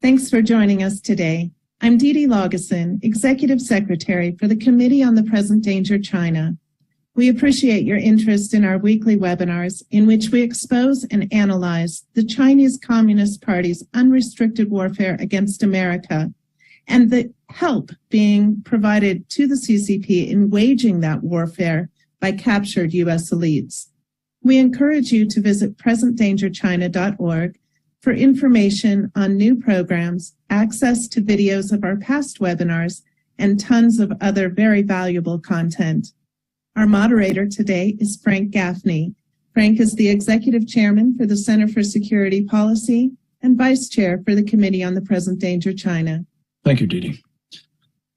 Thanks for joining us today. I'm Dee Lageson, Executive Secretary for the Committee on the Present Danger China. We appreciate your interest in our weekly webinars in which we expose and analyze the Chinese Communist Party's unrestricted warfare against America and the help being provided to the CCP in waging that warfare by captured U.S. elites. We encourage you to visit presentdangerchina.org for information on new programs, access to videos of our past webinars, and tons of other very valuable content. Our moderator today is Frank Gaffney. Frank is the Executive Chairman for the Center for Security Policy and Vice Chair for the Committee on the Present Danger China. Thank you, Dee.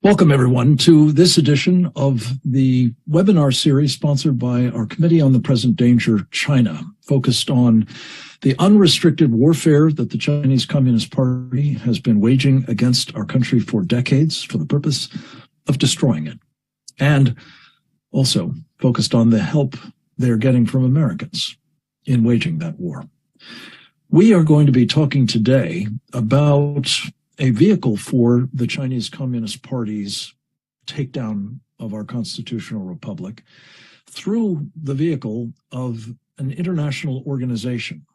Welcome, everyone, to this edition of the webinar series sponsored by our Committee on the Present Danger China, focused on the unrestricted warfare that the Chinese Communist Party has been waging against our country for decades for the purpose of destroying it, and also focused on the help they're getting from Americans in waging that war. We are going to be talking today about a vehicle for the Chinese Communist Party's takedown of our constitutional republic through the vehicle of an international organization.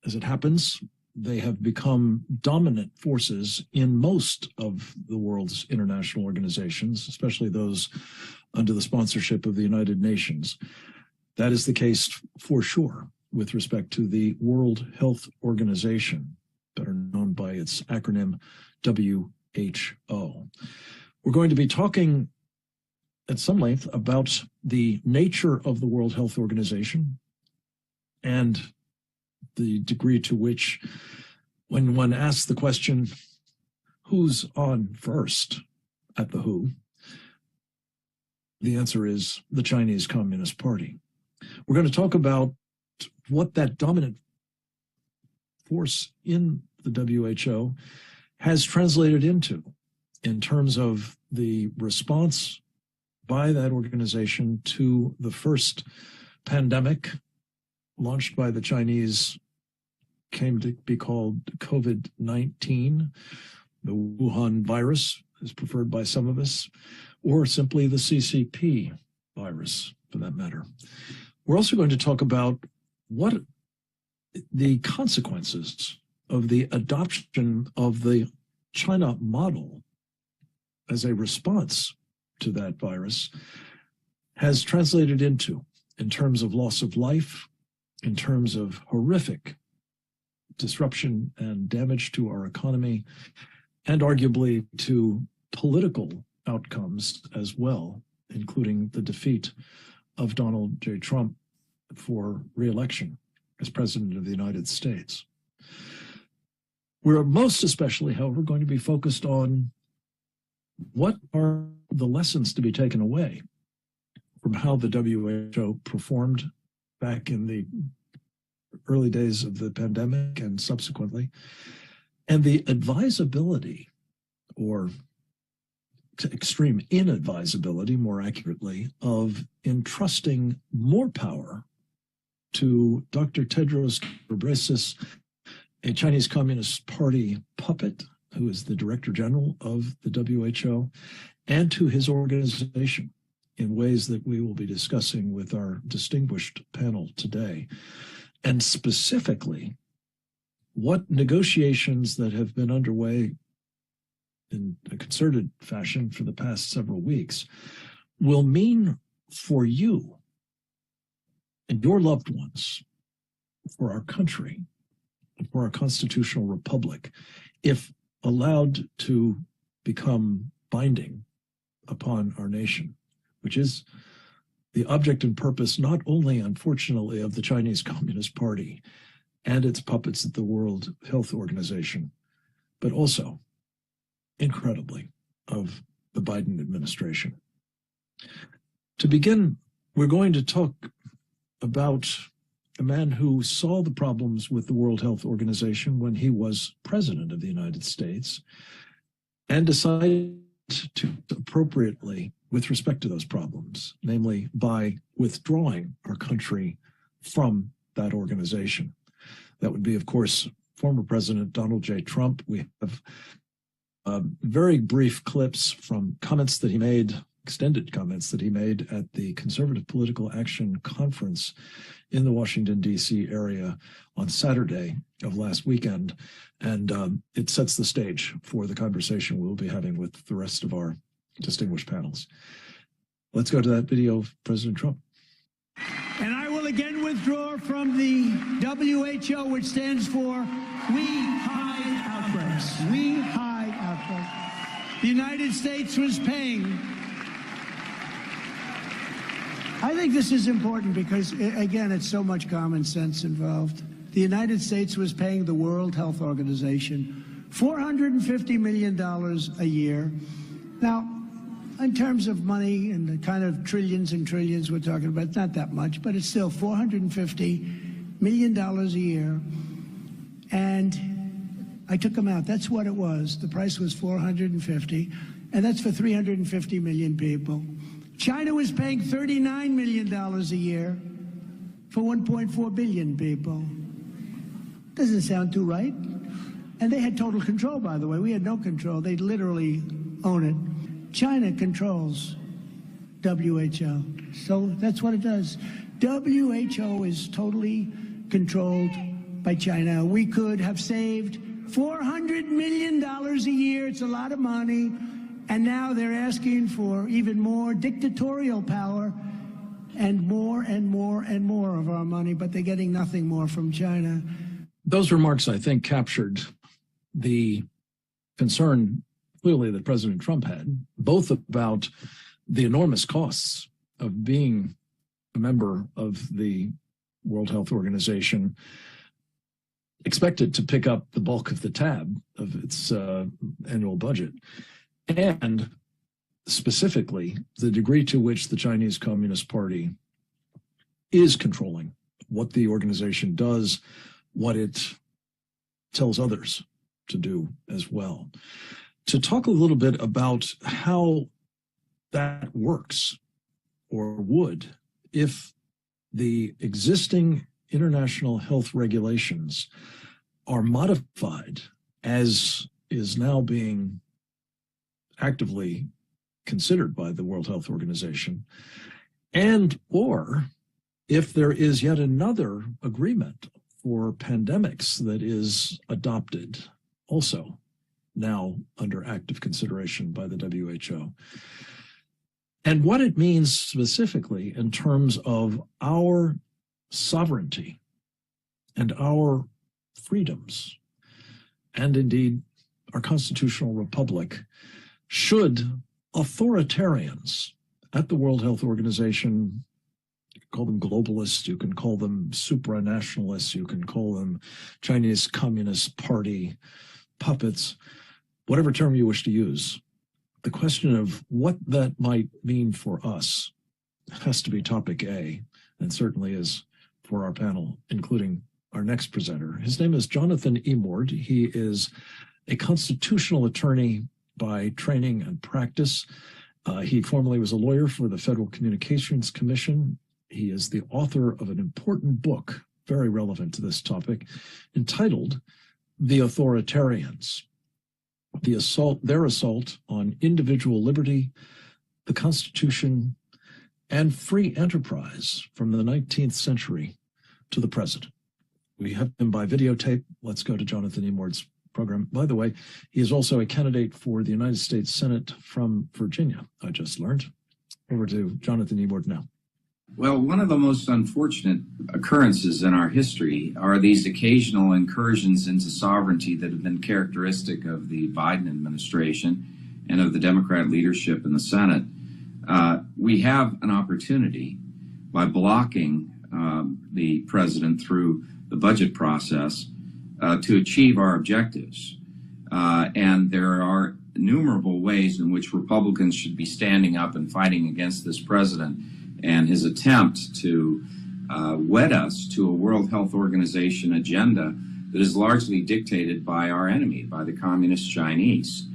As it happens, they have become dominant forces in most of the world's international organizations, especially those under the sponsorship of the United Nations. That is the case for sure with respect to the World Health Organization, better known by its acronym WHO. We're going to be talking at some length about the nature of the World Health Organization and the degree to which, when one asks the question, who's on first at the WHO, the answer is the Chinese Communist Party. We're going to talk about what that dominant force in the WHO has translated into in terms of the response by that organization to the first pandemic launched by the Chinese, came to be called COVID-19. The Wuhan virus is preferred by some of us, or simply the CCP virus for that matter. We're also going to talk about what the consequences of the adoption of the China model as a response to that virus has translated into in terms of loss of life, in terms of horrific disruption and damage to our economy, and arguably to political outcomes as well, including the defeat of Donald J. Trump for re-election as President of the United States. We're most especially, however, going to be focused on what are the lessons to be taken away from how the WHO performed back in the early days of the pandemic and subsequently, and the advisability, or extreme inadvisability, more accurately, of entrusting more power to Dr. Tedros Ghebreyesus, a Chinese Communist Party puppet who is the Director General of the WHO, and to his organization in ways that we will be discussing with our distinguished panel today. And specifically, what negotiations that have been underway in a concerted fashion for the past several weeks will mean for you and your loved ones, for our country, for our constitutional republic, if allowed to become binding upon our nation, which is the object and purpose not only, unfortunately, of the Chinese Communist Party and its puppets at the World Health Organization, but also, incredibly, of the Biden administration. To begin, we're going to talk about a man who saw the problems with the World Health Organization when he was president of the United States and decided to appropriately with respect to those problems, namely by withdrawing our country from that organization. That would be, of course, former President Donald J. Trump. We have very brief clips from comments that he made, extended comments that he made at the Conservative Political Action Conference in the Washington, D.C. area on Saturday of last weekend. And it sets the stage for the conversation we'll be having with the rest of our distinguished panels. Let's go to that video of President Trump. And I will again withdraw from the WHO, which stands for We Hide Outbreaks. We Hide Outbreaks. The United States was paying. I think this is important because, again, it's so much common sense involved. The United States was paying the World Health Organization $450 million a year. Now, in terms of money and the kind of trillions and trillions we're talking about, it's not that much, but it's still $450 million a year. And I took them out. That's what it was. The price was $450, and that's for 350 million people. China was paying $39 million a year for 1.4 billion people. Doesn't sound too right. And they had total control, by the way. We had no control. They literally own it. China controls WHO. So that's what it does. WHO is totally controlled by China. We could have saved $400 million a year. It's a lot of money. And now they're asking for even more dictatorial power and more and more and more of our money, but they're getting nothing more from China. Those remarks, I think, captured the concern clearly that President Trump had, both about the enormous costs of being a member of the World Health Organization, expected to pick up the bulk of the tab of its annual budget, and specifically the degree to which the Chinese Communist Party is controlling what the organization does, what it tells others to do as well. To talk a little bit about how that works, or would, if the existing international health regulations are modified, as is now being actively considered by the World Health Organization, and or if there is yet another agreement for pandemics that is adopted, also now under active consideration by the WHO, and what it means specifically in terms of our sovereignty and our freedoms, and indeed our constitutional republic, should authoritarians at the World Health Organization, you can call them globalists, you can call them supranationalists, you can call them Chinese Communist Party puppets, whatever term you wish to use, the question of what that might mean for us has to be topic A, and certainly is for our panel, including our next presenter. His name is Jonathan Emord. He is a constitutional attorney by training and practice. He formerly was a lawyer for the Federal Communications Commission. He is the author of an important book, very relevant to this topic, entitled The Authoritarians: Their Assault on Individual Liberty, the Constitution, and Free Enterprise from the 19th Century to the Present. We have him by videotape. Let's go to Jonathan Emord's program. By the way, he is also a candidate for the United States Senate from Virginia, I just learned. Over to Jonathan Emord now. Well, one of the most unfortunate occurrences in our history are these occasional incursions into sovereignty that have been characteristic of the Biden administration and of the Democrat leadership in the Senate. We have an opportunity by blocking the president through the budget process to achieve our objectives. And there are innumerable ways in which Republicans should be standing up and fighting against this president and his attempt to wed us to a World Health Organization agenda that is largely dictated by our enemy, by the Communist Chinese.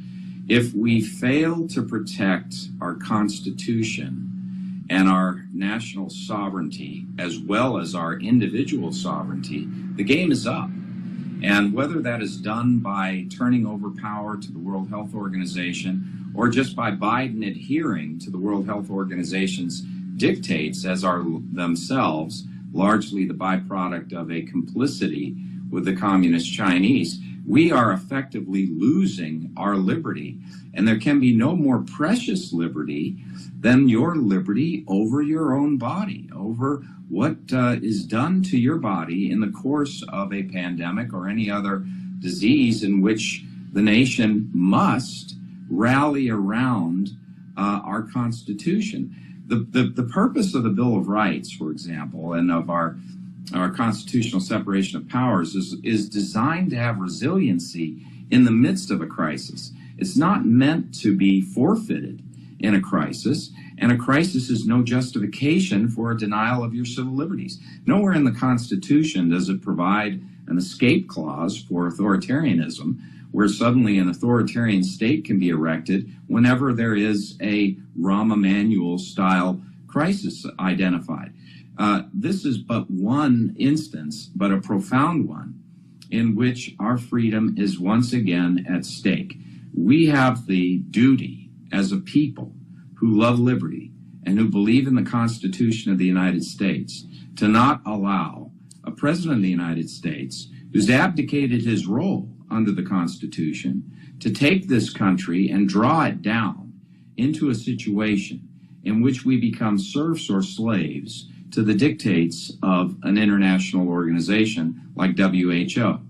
If we fail to protect our Constitution and our national sovereignty, as well as our individual sovereignty, the game is up. And whether that is done by turning over power to the World Health Organization or just by Biden adhering to the World Health Organization's dictates as are themselves largely the byproduct of a complicity with the communist Chinese, we are effectively losing our liberty. And there can be no more precious liberty than your liberty over your own body, over what is done to your body in the course of a pandemic or any other disease in which the nation must rally around our Constitution. The purpose of the Bill of Rights, for example, and of our constitutional separation of powers is designed to have resiliency in the midst of a crisis. It's not meant to be forfeited in a crisis, and a crisis is no justification for a denial of your civil liberties. Nowhere in the Constitution does it provide an escape clause for authoritarianism, where suddenly an authoritarian state can be erected whenever there is a Rahm Emanuel-style crisis identified. This is but one instance, but a profound one, in which our freedom is once again at stake. We have the duty as a people who love liberty and who believe in the Constitution of the United States to not allow a president of the United States who's abdicated his role under the Constitution to take this country and draw it down into a situation in which we become serfs or slaves to the dictates of an international organization like WHO.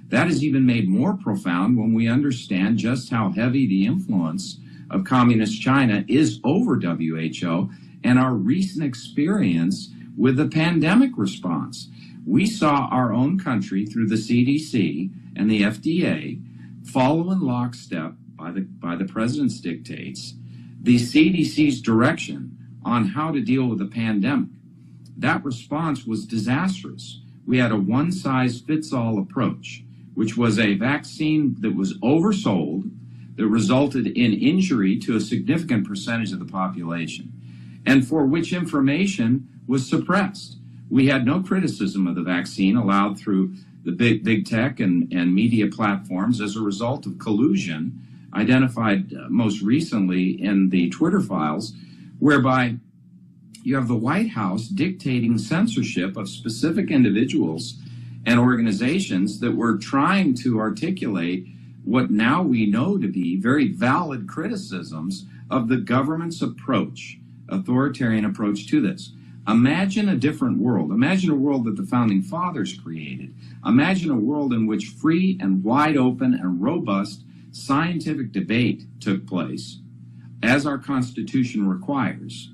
That is even made more profound when we understand just how heavy the influence of communist China is over WHO and our recent experience with the pandemic response. We saw our own country through the CDC and the FDA follow in lockstep by the president's dictates, the CDC's direction on how to deal with the pandemic. That response was disastrous. We had a one-size-fits-all approach, which was a vaccine that was oversold, that resulted in injury to a significant percentage of the population, and for which information was suppressed. We had no criticism of the vaccine allowed through the big tech and media platforms as a result of collusion identified most recently in the Twitter files, whereby you have the White House dictating censorship of specific individuals and organizations that were trying to articulate what now we know to be very valid criticisms of the government's approach, authoritarian approach to this. Imagine a different world. Imagine a world that the Founding Fathers created. Imagine a world in which free and wide open and robust scientific debate took place, as our Constitution requires.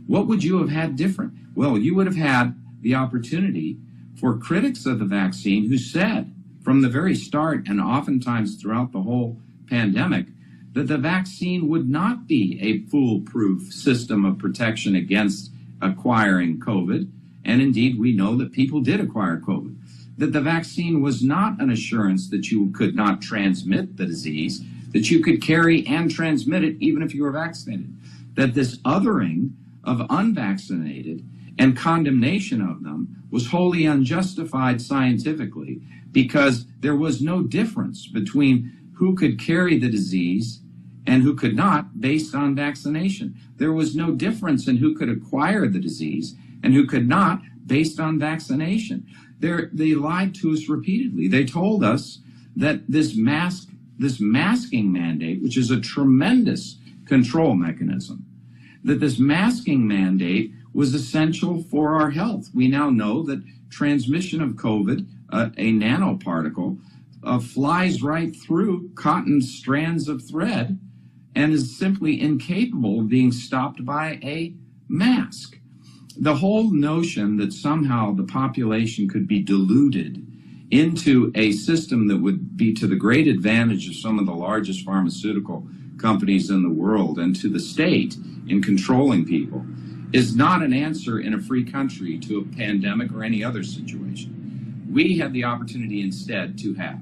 What would you have had different? Well, you would have had the opportunity for critics of the vaccine who said from the very start and oftentimes throughout the whole pandemic that the vaccine would not be a foolproof system of protection against acquiring COVID. And indeed, we know that people did acquire COVID. That the vaccine was not an assurance that you could not transmit the disease, that you could carry and transmit it even if you were vaccinated. That this othering of unvaccinated and condemnation of them was wholly unjustified scientifically, because there was no difference between who could carry the disease and who could not based on vaccination. There was no difference in who could acquire the disease and who could not based on vaccination. They lied to us repeatedly. They told us that this masking mandate, which is a tremendous control mechanism, that this masking mandate was essential for our health. We now know that transmission of COVID, a nanoparticle, flies right through cotton strands of thread and is simply incapable of being stopped by a mask. The whole notion that somehow the population could be deluded into a system that would be to the great advantage of some of the largest pharmaceutical companies in the world and to the state in controlling people is not an answer in a free country to a pandemic or any other situation. We had the opportunity instead to have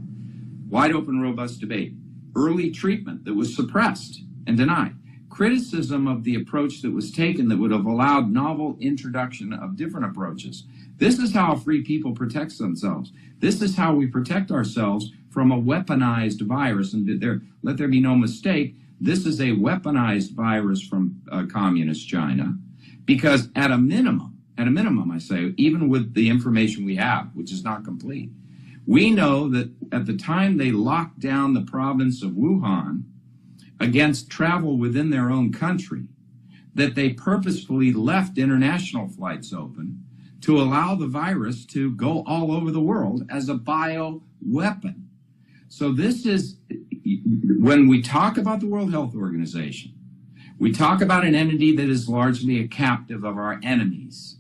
wide open, robust debate, early treatment that was suppressed and denied, criticism of the approach that was taken that would have allowed novel introduction of different approaches. This is how a free people protects themselves. This is how we protect ourselves from a weaponized virus. And let there be no mistake, this is a weaponized virus from communist China, because at a minimum, I say, even with the information we have, which is not complete, we know that at the time they locked down the province of Wuhan against travel within their own country, that they purposefully left international flights open to allow the virus to go all over the world as a bioweapon. So this is, when we talk about the World Health Organization, we talk about an entity that is largely a captive of our enemies.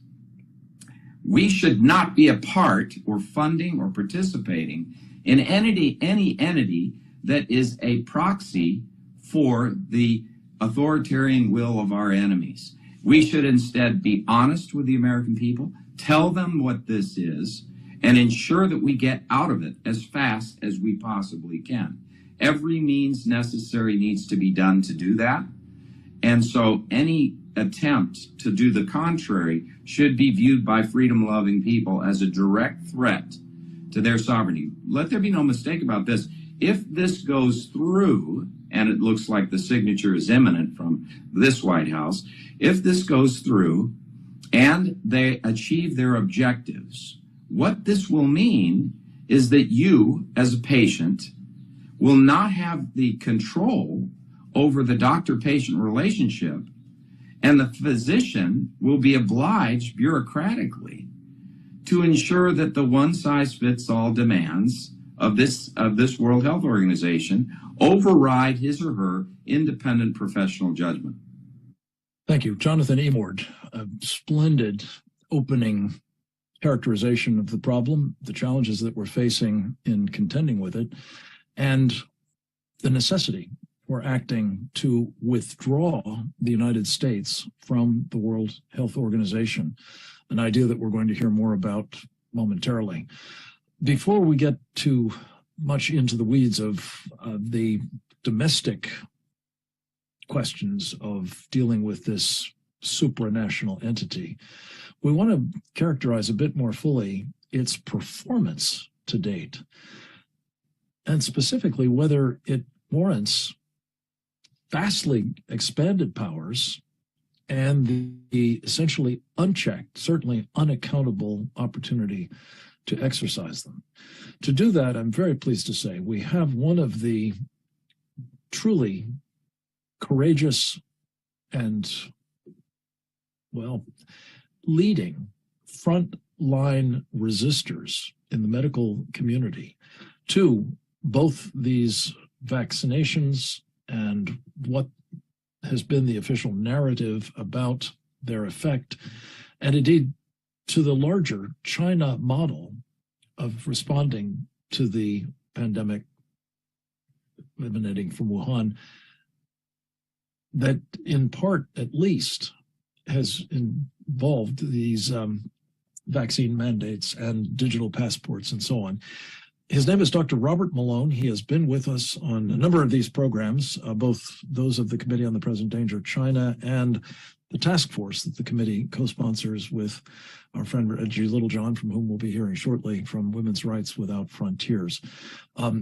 We should not be a part or funding or participating in any entity that is a proxy for the authoritarian will of our enemies. We should instead be honest with the American people, tell them what this is, and ensure that we get out of it as fast as we possibly can. Every means necessary needs to be done to do that. And so any attempt to do the contrary should be viewed by freedom-loving people as a direct threat to their sovereignty. Let there be no mistake about this. If this goes through, and it looks like the signature is imminent from this White House, if this goes through and they achieve their objectives, what this will mean is that you, as a patient, will not have the control over the doctor-patient relationship, and the physician will be obliged bureaucratically to ensure that the one-size-fits-all demands of this World Health Organization override his or her independent professional judgment. Thank you. Jonathan Emord, a splendid opening characterization of the problem, the challenges that we're facing in contending with it, and the necessity for acting to withdraw the United States from the World Health Organization, an idea that we're going to hear more about momentarily. Before we get too much into the weeds of the domestic questions of dealing with this supranational entity, we want to characterize a bit more fully its performance to date, and specifically whether it warrants vastly expanded powers and the essentially unchecked, certainly unaccountable opportunity to exercise them. To do that, I'm very pleased to say we have one of the truly courageous and, well, leading frontline resistors in the medical community to both these vaccinations and what has been the official narrative about their effect, and indeed to the larger China model of responding to the pandemic emanating from Wuhan, that in part at least has involved these vaccine mandates and digital passports and so on. His name is Dr. Robert Malone. He has been with us on a number of these programs, both those of the Committee on the Present Danger China and the task force that the committee co-sponsors with our friend Reggie Littlejohn, from whom we'll be hearing shortly, from Women's Rights Without Frontiers.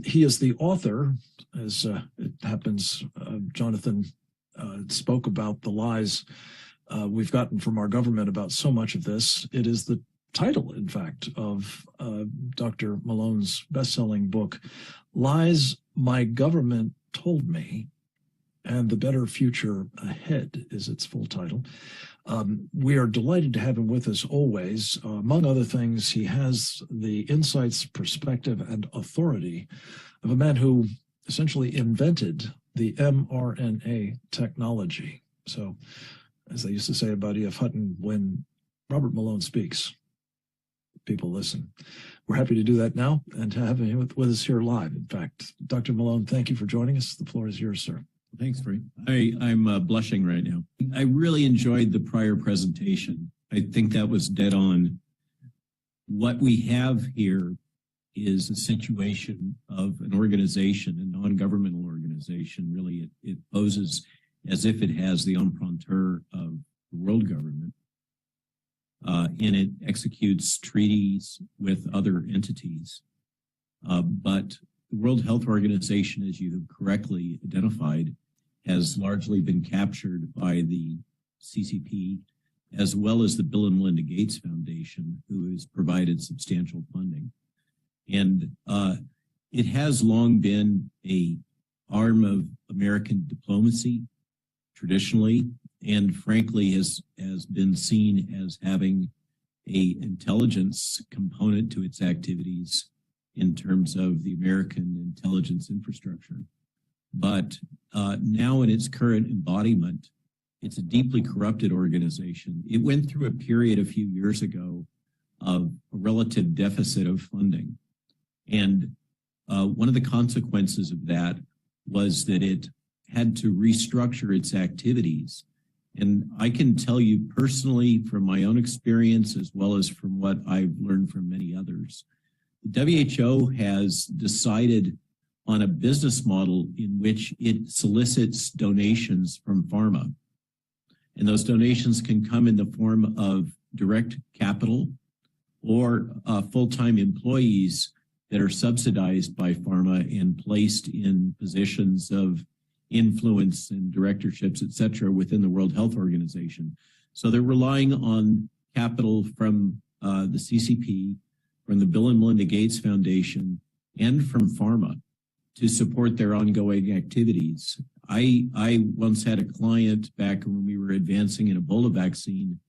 He is the author, as it happens, Jonathan spoke about the lies we've gotten from our government about so much of this. It is the title, in fact, of Dr. Malone's best-selling book, Lies My Government Told Me, and The Better Future Ahead is its full title. We are delighted to have him with us always. Among other things, he has the insights, perspective, and authority of a man who essentially invented the mRNA technology. So, as they used to say about E.F. Hutton, when Robert Malone speaks, people listen. We're happy to do that now and to have him with us here live. In fact, Dr. Malone, thank you for joining us. The floor is yours, sir. Thanks, Frank. I'm blushing right now. I really enjoyed the prior presentation. I think that was dead on. What we have here is a situation of an organization, a non-governmental organization. Really, it poses as if it has the imprimatur of the world government. And it executes treaties with other entities. But the World Health Organization, as you have correctly identified, has largely been captured by the CCP, as well as the Bill and Melinda Gates Foundation, who has provided substantial funding. And it has long been an arm of American diplomacy, traditionally, and frankly has been seen as having an intelligence component to its activities in terms of the American intelligence infrastructure. But now in its current embodiment, it's a deeply corrupted organization. It went through a period a few years ago of a relative deficit of funding. And one of the consequences of that was that it had to restructure its activities. And I can tell you personally from my own experience, as well as from what I've learned from many others, the WHO has decided on a business model in which it solicits donations from pharma. And those donations can come in the form of direct capital or full-time employees that are subsidized by pharma and placed in positions of influence and directorships, et cetera, within the World Health Organization. So they're relying on capital from the CCP, from the Bill and Melinda Gates Foundation, and from pharma to support their ongoing activities. I once had a client back when we were advancing an Ebola vaccine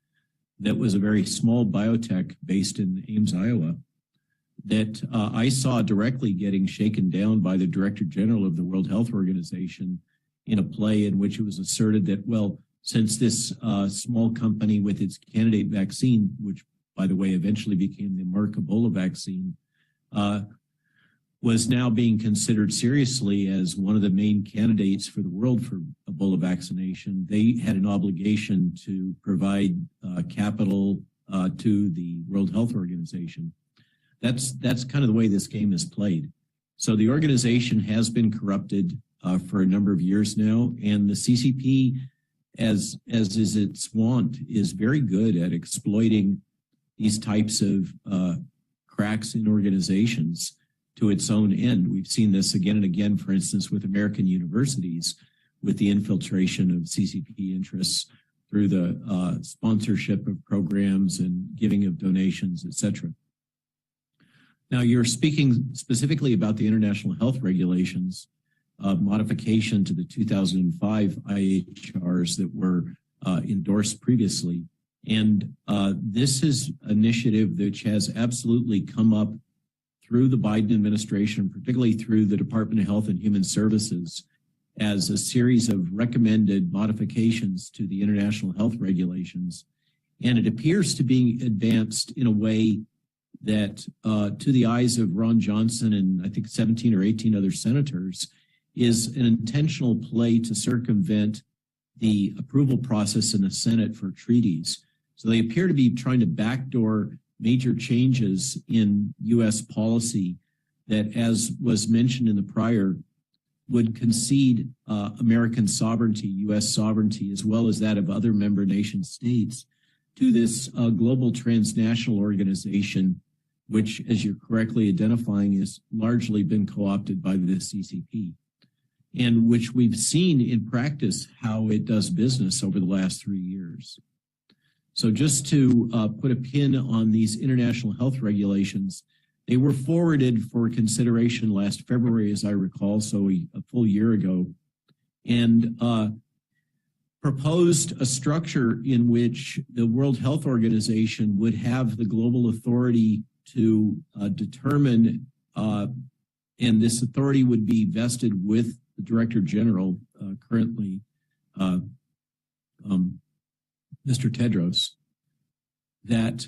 that was a very small biotech based in Ames, Iowa, that I saw directly getting shaken down by the Director General of the World Health Organization in a play in which it was asserted that, well, since this small company with its candidate vaccine, which, by the way, eventually became the Merck Ebola vaccine, was now being considered seriously as one of the main candidates for the world for Ebola vaccination, they had an obligation to provide capital to the World Health Organization. That's kind of the way this game is played. So the organization has been corrupted for a number of years now, and the CCP, as is its wont, is very good at exploiting these types of cracks in organizations to its own end. We've seen this again and again, for instance, with American universities, with the infiltration of CCP interests through the sponsorship of programs and giving of donations, et cetera. Now, you're speaking specifically about the international health regulations, modification to the 2005 IHRs that were endorsed previously. And this is an initiative which has absolutely come up through the Biden administration, particularly through the Department of Health and Human Services, as a series of recommended modifications to the international health regulations. And it appears to be advanced in a way that, to the eyes of Ron Johnson and I think 17 or 18 other senators, is an intentional play to circumvent the approval process in the Senate for treaties. So they appear to be trying to backdoor major changes in U.S. policy that, as was mentioned in the prior, would concede American sovereignty, U.S. sovereignty, as well as that of other member nation states to this global transnational organization, which, as you're correctly identifying, has largely been co-opted by the CCP, and which we've seen in practice how it does business over the last 3 years. So just to put a pin on these international health regulations, they were forwarded for consideration last February, as I recall, so a full year ago, and proposed a structure in which the World Health Organization would have the global authority to determine, and this authority would be vested with the Director General, currently Mr. Tedros, that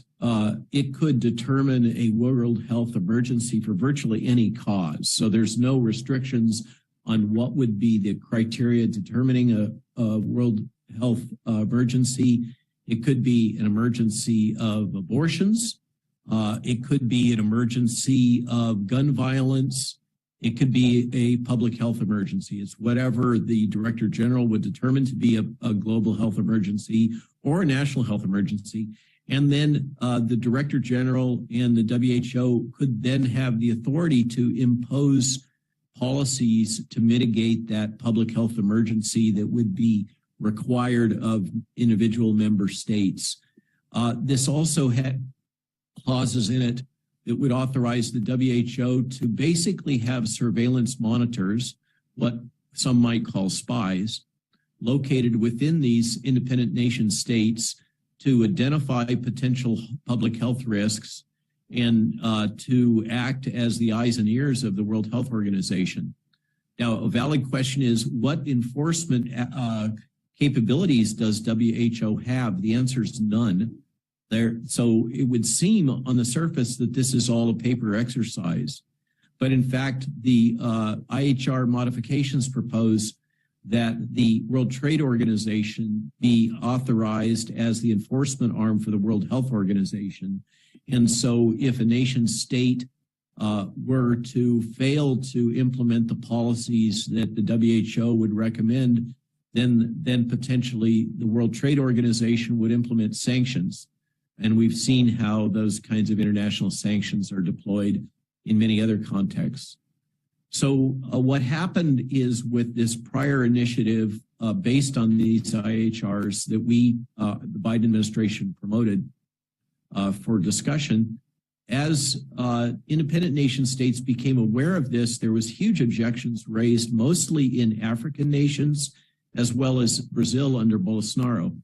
it could determine a world health emergency for virtually any cause. So there's no restrictions on what would be the criteria determining a world health emergency. It could be an emergency of abortions. It could be an emergency of gun violence. It could be a public health emergency. It's whatever the Director General would determine to be a global health emergency or a national health emergency. And then the Director General and the WHO could then have the authority to impose policies to mitigate that public health emergency that would be required of individual member states. This also had clauses in it that would authorize the WHO to basically have surveillance monitors, what some might call spies, located within these independent nation states to identify potential public health risks and to act as the eyes and ears of the World Health Organization. Now, a valid question is, what enforcement capabilities does WHO have? The answer is none. So it would seem on the surface that this is all a paper exercise. But in fact, the IHR modifications propose that the World Trade Organization be authorized as the enforcement arm for the World Health Organization. And so if a nation state were to fail to implement the policies that the WHO would recommend, then potentially the World Trade Organization would implement sanctions. And we've seen how those kinds of international sanctions are deployed in many other contexts. So what happened is, with this prior initiative based on these IHRs that the Biden administration promoted for discussion, as independent nation states became aware of this, there was huge objections raised mostly in African nations as well as Brazil under Bolsonaro.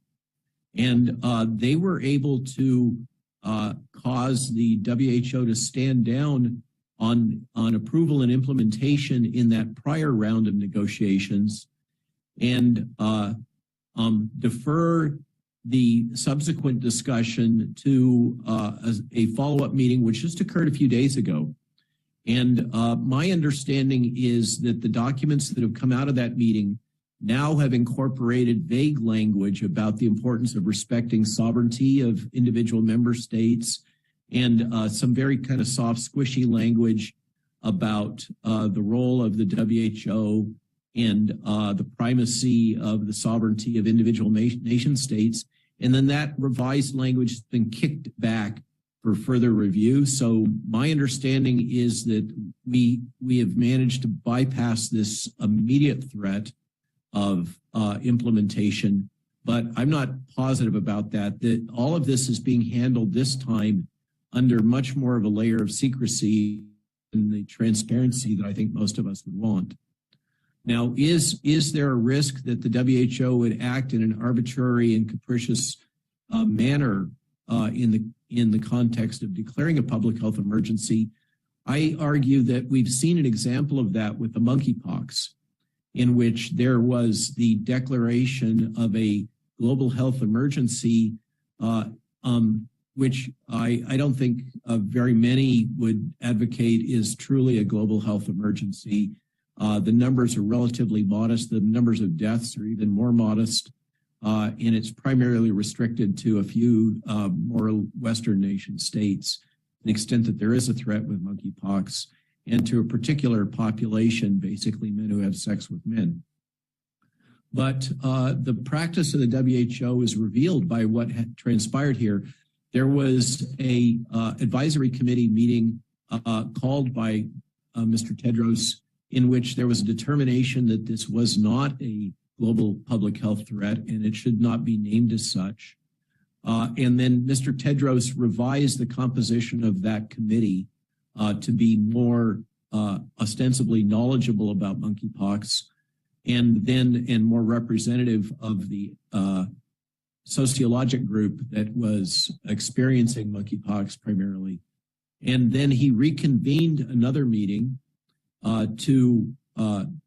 And they were able to cause the WHO to stand down on approval and implementation in that prior round of negotiations and defer the subsequent discussion to a follow-up meeting, which just occurred a few days ago. And my understanding is that the documents that have come out of that meeting now have incorporated vague language about the importance of respecting sovereignty of individual member states and some very kind of soft, squishy language about the role of the WHO and the primacy of the sovereignty of individual nation states. And then that revised language has been kicked back for further review. So my understanding is that we have managed to bypass this immediate threat of implementation, but I'm not positive about that all of this is being handled this time under much more of a layer of secrecy and the transparency that I think most of us would want. Now, is there a risk that the WHO would act in an arbitrary and capricious manner in the context of declaring a public health emergency? I argue that we've seen an example of that with the monkeypox, in which there was the declaration of a global health emergency, which I don't think very many would advocate is truly a global health emergency. The numbers are relatively modest. The numbers of deaths are even more modest, and it's primarily restricted to a few more Western nation states, to the extent that there is a threat with monkeypox, and to a particular population, basically men who have sex with men. But the practice of the WHO is revealed by what had transpired here. There was a advisory committee meeting called by Mr. Tedros, in which there was a determination that this was not a global public health threat and it should not be named as such. And then Mr. Tedros revised the composition of that committee to be more ostensibly knowledgeable about monkeypox and more representative of the sociologic group that was experiencing monkeypox primarily. And then he reconvened another meeting to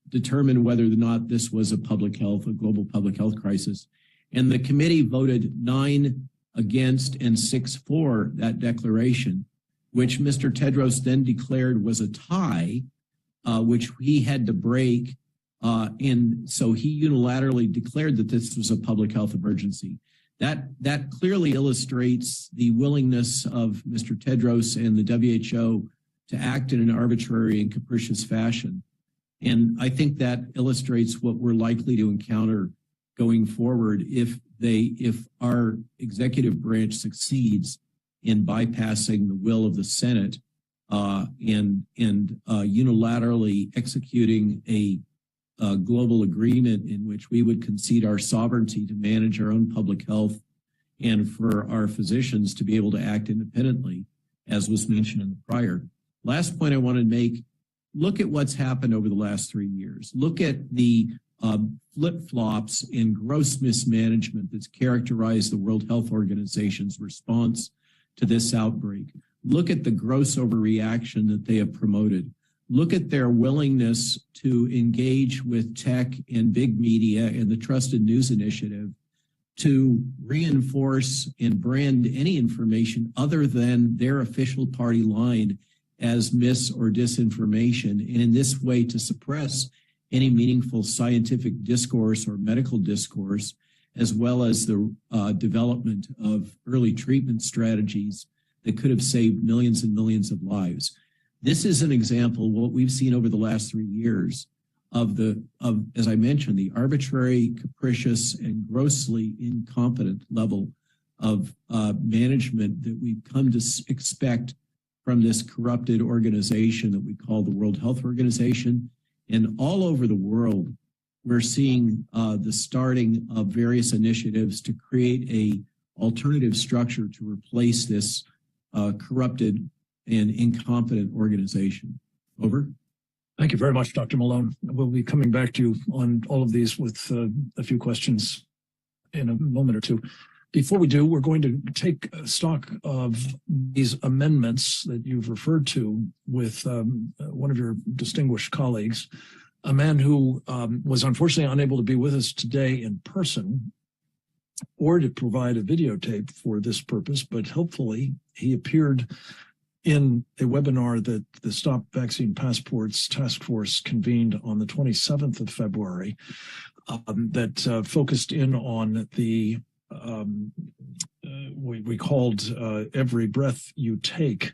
determine whether or not this was a global public health crisis. And the committee voted 9 against and 6 for that declaration, which Mr. Tedros then declared was a tie, which he had to break. And so he unilaterally declared that this was a public health emergency. That clearly illustrates the willingness of Mr. Tedros and the WHO to act in an arbitrary and capricious fashion. And I think that illustrates what we're likely to encounter going forward if our executive branch succeeds in bypassing the will of the Senate and unilaterally executing a global agreement in which we would concede our sovereignty to manage our own public health and for our physicians to be able to act independently, as was mentioned in the prior. Last point I want to make, look at what's happened over the last 3 years. Look at the flip-flops and gross mismanagement that's characterized the World Health Organization's response to this outbreak. Look at the gross overreaction that they have promoted. Look at their willingness to engage with tech and big media and the Trusted News Initiative to reinforce and brand any information other than their official party line as mis or disinformation, and in this way to suppress any meaningful scientific discourse or medical discourse, as well as the development of early treatment strategies that could have saved millions and millions of lives. This is an example of what we've seen over the last 3 years of as I mentioned, the arbitrary, capricious, and grossly incompetent level of management that we've come to expect from this corrupted organization that we call the World Health Organization. And all over the world, we're seeing the starting of various initiatives to create a alternative structure to replace this corrupted and incompetent organization. Over. Thank you very much, Dr. Malone. We'll be coming back to you on all of these with a few questions in a moment or two. Before we do, we're going to take stock of these amendments that you've referred to with one of your distinguished colleagues, a man who was unfortunately unable to be with us today in person or to provide a videotape for this purpose, but helpfully he appeared in a webinar that the Stop Vaccine Passports Task Force convened on the 27th of February that focused in on the we called Every Breath You Take,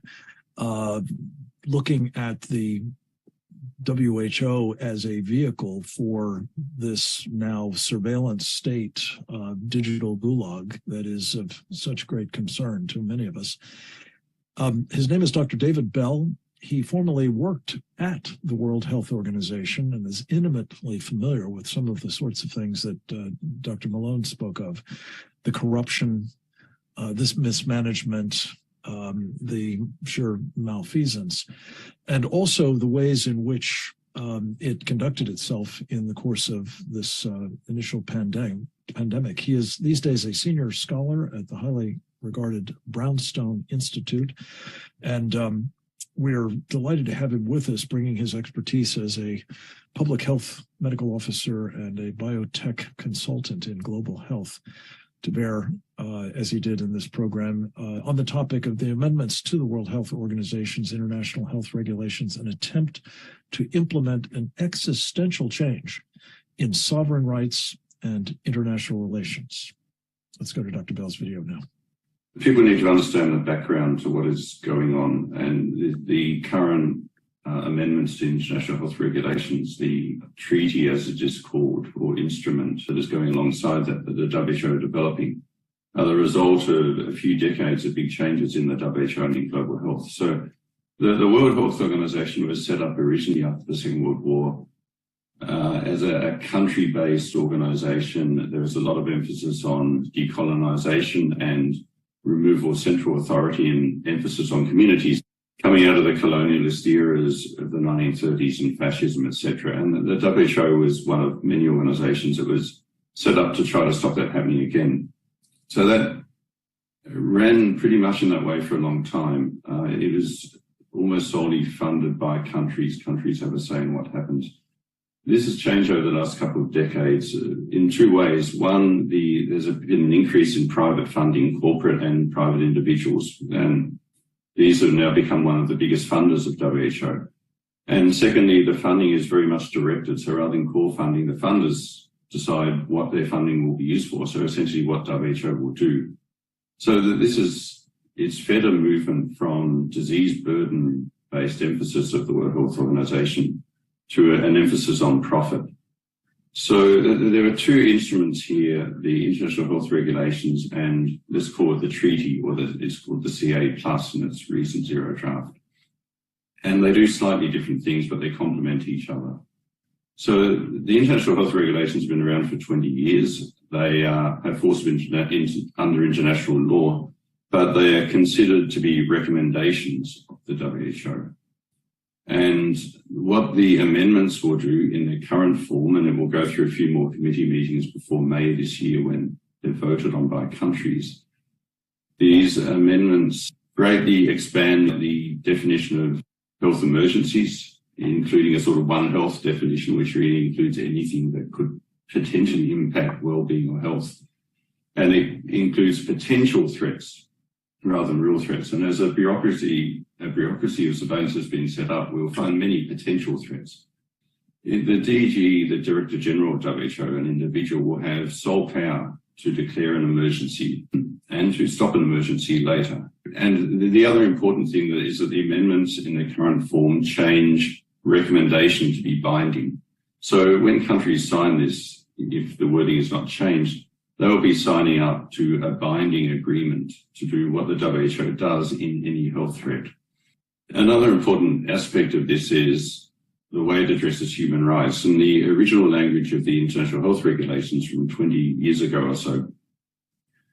looking at the WHO as a vehicle for this now surveillance state digital gulag that is of such great concern to many of us. His name is Dr. David Bell. He formerly worked at the World Health Organization and is intimately familiar with some of the sorts of things that Dr. Malone spoke of, the corruption, this mismanagement, the sheer malfeasance, and also the ways in which it conducted itself in the course of this initial pandemic. He is these days a senior scholar at the highly regarded Brownstone Institute, and we're delighted to have him with us, bringing his expertise as a public health medical officer and a biotech consultant in global health to bear, as he did in this program, on the topic of the amendments to the World Health Organization's international health regulations, an attempt to implement an existential change in sovereign rights and international relations. Let's go to Dr. Bell's video now. People need to understand the background to what is going on, and the current amendments to international health regulations, the treaty as it is called, or instrument that is going alongside that the WHO developing, are the result of a few decades of big changes in the WHO and in global health. So the World Health Organization was set up originally after the Second World War as a country-based organization. There was a lot of emphasis on decolonization and removal of central authority and emphasis on communities coming out of the colonialist eras of the 1930s and fascism, etc. And the WHO was one of many organizations that was set up to try to stop that happening again. So that ran pretty much in that way for a long time. It was almost solely funded by countries. Countries have a say in what happens. This has changed over the last couple of decades in two ways. One, there's been an increase in private funding, corporate and private individuals, and these have now become one of the biggest funders of WHO. And secondly, the funding is very much directed. So rather than core funding, the funders decide what their funding will be used for. So essentially what WHO will do. So that it's fed a movement from disease burden based emphasis of the World Health Organization to an emphasis on profit. So there are two instruments here, the International Health Regulations and let's call it the treaty, or it's called the CA Plus in its recent zero draft. And they do slightly different things, but they complement each other. So the International Health Regulations have been around for 20 years. They have force under international law, but they are considered to be recommendations of the WHO. And what the amendments will do in their current form, and it will go through a few more committee meetings before May this year when they're voted on by countries, these amendments greatly expand the definition of health emergencies, including a sort of One Health definition, which really includes anything that could potentially impact well-being or health. And it includes potential threats rather than real threats. And as a bureaucracy of surveillance has been set up, we'll find many potential threats. The DG, the Director General of WHO, an individual, will have sole power to declare an emergency and to stop an emergency later. And the other important thing is that the amendments in their current form change recommendation to be binding. So when countries sign this, if the wording is not changed, they will be signing up to a binding agreement to do what the WHO does in any health threat. Another important aspect of this is the way it addresses human rights. And the original language of the International Health Regulations from 20 years ago or so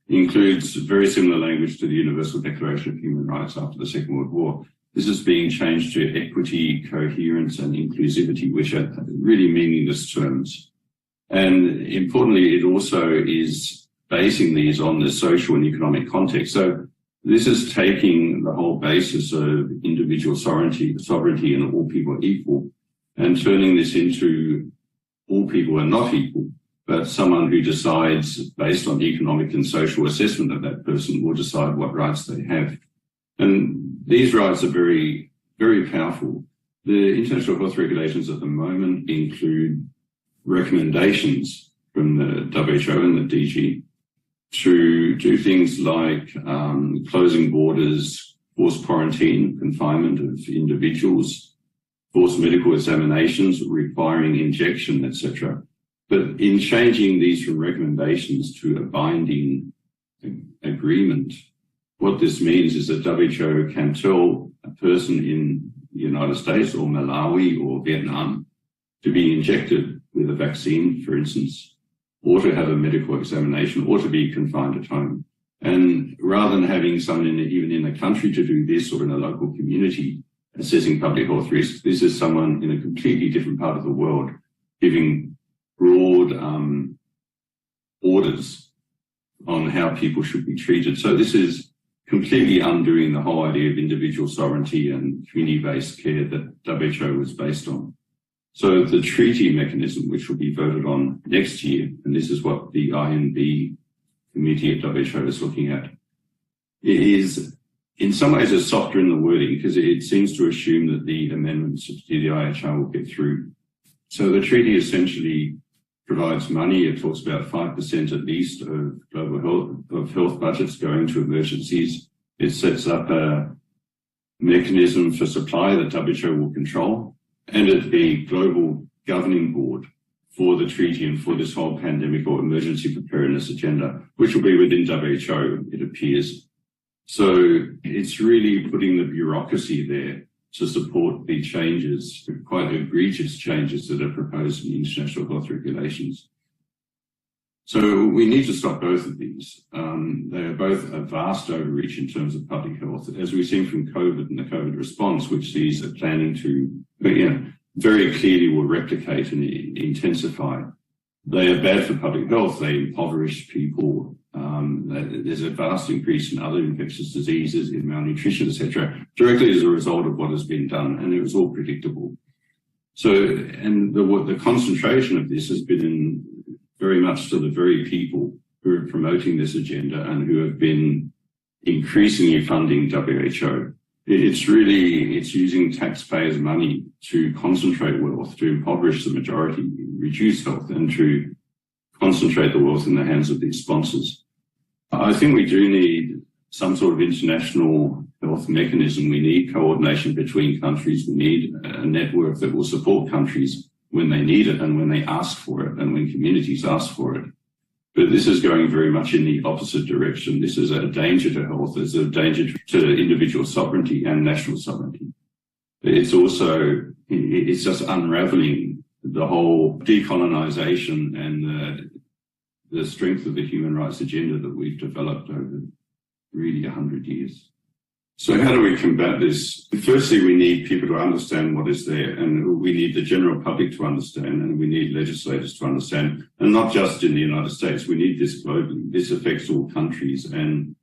includes very similar language to the Universal Declaration of Human Rights after the Second World War. This is being changed to equity, coherence, and inclusivity, which are really meaningless terms. And importantly, it also is basing these on the social and economic context. So this is taking the whole basis of individual sovereignty and all people are equal and turning this into all people are not equal, but someone who decides based on the economic and social assessment of that person will decide what rights they have. And these rights are very, very powerful. The international health regulations at the moment include recommendations from the WHO and the DG to do things like closing borders, forced quarantine, confinement of individuals, forced medical examinations requiring injection, etc. But in changing these from recommendations to a binding agreement, what this means is that WHO can tell a person in the United States or Malawi or Vietnam to be injected with a vaccine, for instance, or to have a medical examination, or to be confined at home. And rather than having someone even in a country to do this or in a local community assessing public health risks, this is someone in a completely different part of the world giving broad orders on how people should be treated. So this is completely undoing the whole idea of individual sovereignty and community-based care that WHO was based on. So the treaty mechanism, which will be voted on next year, and this is what the INB committee at WHO is looking at, is in some ways is softer in the wording because it seems to assume that the amendments to the IHR will get through. So the treaty essentially provides money. It talks about 5% at least of global health budgets going to emergencies. It sets up a mechanism for supply that WHO will control, and a global governing board for the treaty and for this whole pandemic or emergency preparedness agenda, which will be within WHO, it appears. So it's really putting the bureaucracy there to support the changes, the quite egregious changes that are proposed in the international health regulations. So we need to stop both of these. They are both a vast overreach in terms of public health, as we've seen from COVID and the COVID response, which these are planning to, very clearly will replicate and intensify. They are bad for public health. They impoverish people. There's a vast increase in other infectious diseases, in malnutrition, etc., directly as a result of what has been done, and it was all predictable. So, and the concentration of this has been in very much to the very people who are promoting this agenda and who have been increasingly funding WHO. It's using taxpayers' money to concentrate wealth, to impoverish the majority, reduce health, and to concentrate the wealth in the hands of these sponsors. I think we do need some sort of international health mechanism. We need coordination between countries. We need a network that will support countries when they need it and when they ask for it and when communities ask for it. But this is going very much in the opposite direction. This is a danger to health. It's a danger to individual sovereignty and national sovereignty. It's just unraveling the whole decolonization and the strength of the human rights agenda that we've developed over really 100 years. So how do we combat this? Firstly, we need people to understand what is there, and we need the general public to understand, and we need legislators to understand, and not just in the United States. We need this globally. This affects all countries, and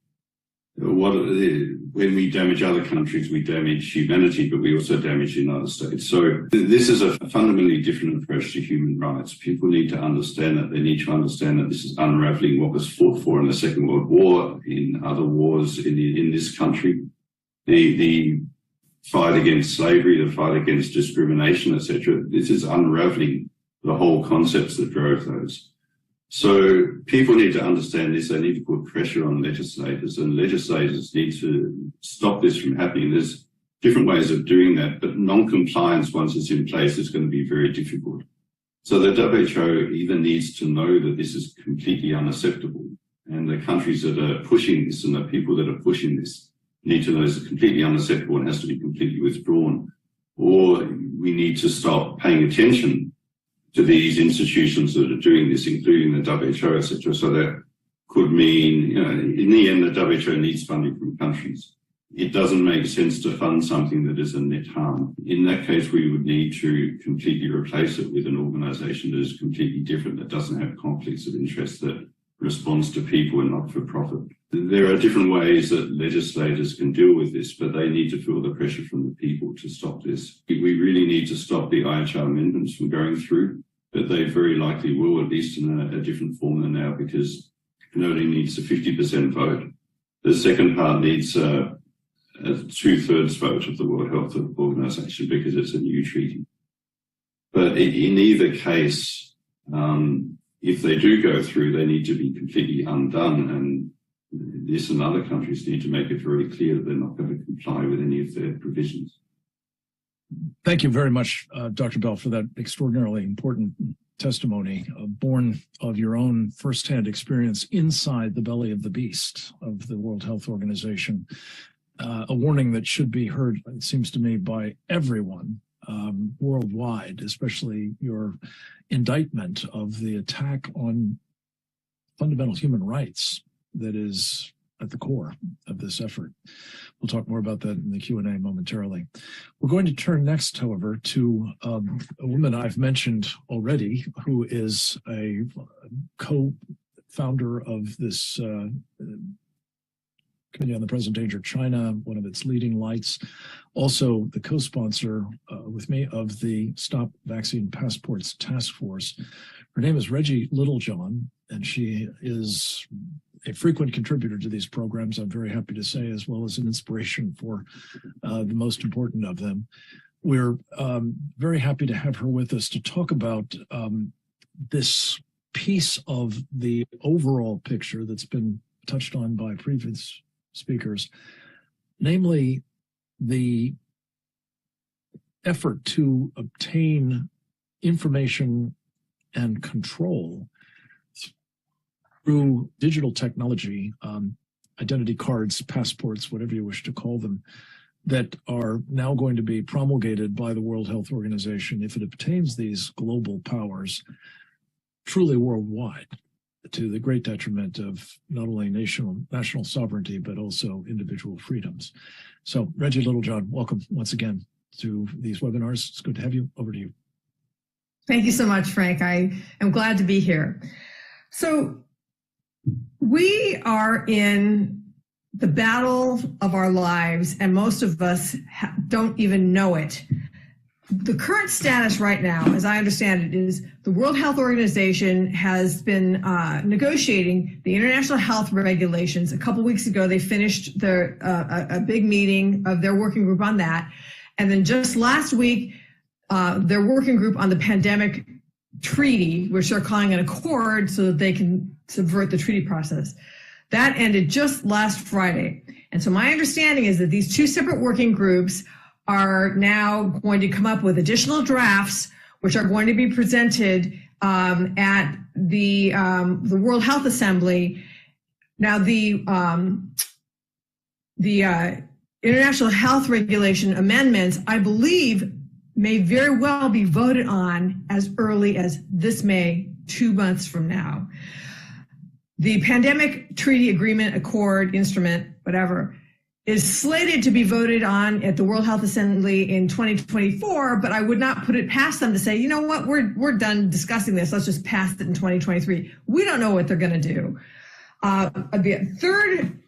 when we damage other countries, we damage humanity, but we also damage the United States. So this is a fundamentally different approach to human rights. People need to understand that. They need to understand that this is unraveling what was fought for in the Second World War, in other wars in this country. The fight against slavery, the fight against discrimination, etc. This is unraveling the whole concepts that drove those. So people need to understand this. They need to put pressure on legislators, and legislators need to stop this from happening. There's different ways of doing that, but non-compliance, once it's in place, is going to be very difficult. So the WHO even needs to know that this is completely unacceptable, and the countries that are pushing this and the people that are pushing this need to know it's completely unacceptable and has to be completely withdrawn. Or we need to stop paying attention to these institutions that are doing this, including the WHO, etc. So that could mean, in the end, the WHO needs funding from countries. It doesn't make sense to fund something that is a net harm. In that case, we would need to completely replace it with an organization that is completely different, that doesn't have conflicts of interest, that responds to people and not for profit. There are different ways that legislators can deal with this, but they need to feel the pressure from the people to stop this. We really need to stop the IHR amendments from going through, but they very likely will, at least in a different form than now, because it only needs a 50% vote. The second part needs a 2/3 vote of the World Health Organization because it's a new treaty. But in either case, if they do go through, they need to be completely undone, and this and other countries need to make it very clear that they're not going to comply with any of their provisions. Thank you very much, Dr. Bell, for that extraordinarily important testimony, born of your own firsthand experience inside the belly of the beast of the World Health Organization. A warning that should be heard, it seems to me, by everyone worldwide, especially your indictment of the attack on fundamental human rights that is at the core of this effort. We'll talk more about that in the Q&A momentarily. We're going to turn next, however, to a woman I've mentioned already, who is a co-founder of this Committee on the Present Danger China, one of its leading lights, also the co-sponsor with me of the Stop Vaccine Passports Task Force. Her name is Reggie Littlejohn, and she is a frequent contributor to these programs, I'm very happy to say, as well as an inspiration for the most important of them. We're very happy to have her with us to talk about this piece of the overall picture that's been touched on by previous speakers, namely the effort to obtain information and control through digital technology, identity cards, passports, whatever you wish to call them, that are now going to be promulgated by the World Health Organization if it obtains these global powers truly worldwide, to the great detriment of not only national sovereignty, but also individual freedoms. So, Reggie Littlejohn, welcome once again to these webinars. It's good to have you. Over to you. Thank you so much, Frank. I am glad to be here. So, we are in the battle of our lives, and most of us don't even know it. The current status right now, as I understand it, is the World Health Organization has been negotiating the international health regulations. A couple weeks ago, they finished their a big meeting of their working group on that. And then just last week, their working group on the pandemic treaty, which they're calling an accord so that they can subvert the treaty process. That ended just last Friday. And so my understanding is that these two separate working groups are now going to come up with additional drafts, which are going to be presented at the World Health Assembly. Now, the International Health Regulation amendments, I believe, may very well be voted on as early as this May, 2 months from now. The Pandemic Treaty Agreement, Accord, Instrument, whatever, is slated to be voted on at the World Health Assembly in 2024, but I would not put it past them to say, you know what, we're done discussing this, let's just pass it in 2023. We don't know what they're going to do. The third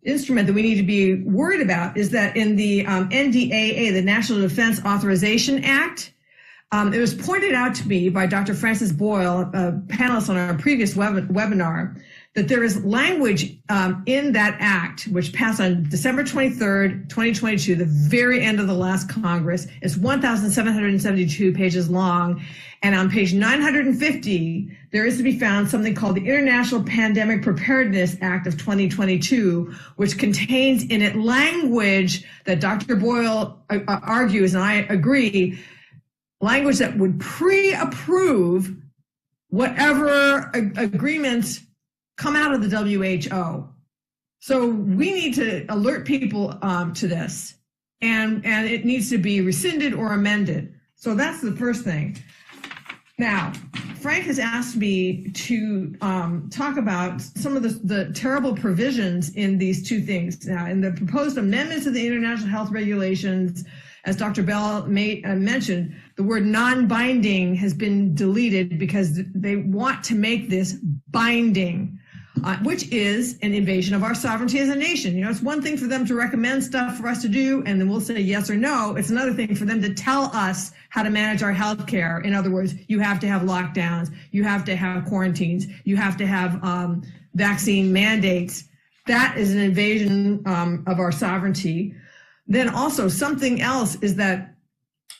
instrument that we need to be worried about is that in the NDAA, the National Defense Authorization Act, it was pointed out to me by Dr. Francis Boyle, a panelist on our previous webinar, that there is language in that act, which passed on December 23rd, 2022, the very end of the last Congress. It's 1,772 pages long. And on page 950, there is to be found something called the International Pandemic Preparedness Act of 2022, which contains in it language that Dr. Boyle argues, and I agree, language that would pre-approve whatever agreements come out of the WHO. So we need to alert people to this, and it needs to be rescinded or amended. So that's the first thing. Now, Frank has asked me to talk about some of the terrible provisions in these two things. Now, in the proposed amendments to the International Health Regulations, as Dr. Bell mentioned, the word non-binding has been deleted because they want to make this binding, which is an invasion of our sovereignty as a nation. You know, it's one thing for them to recommend stuff for us to do, and then we'll say yes or no. It's another thing for them to tell us how to manage our health care. In other words, you have to have lockdowns, you have to have quarantines, you have to have vaccine mandates. That is an invasion of our sovereignty. Then also something else is that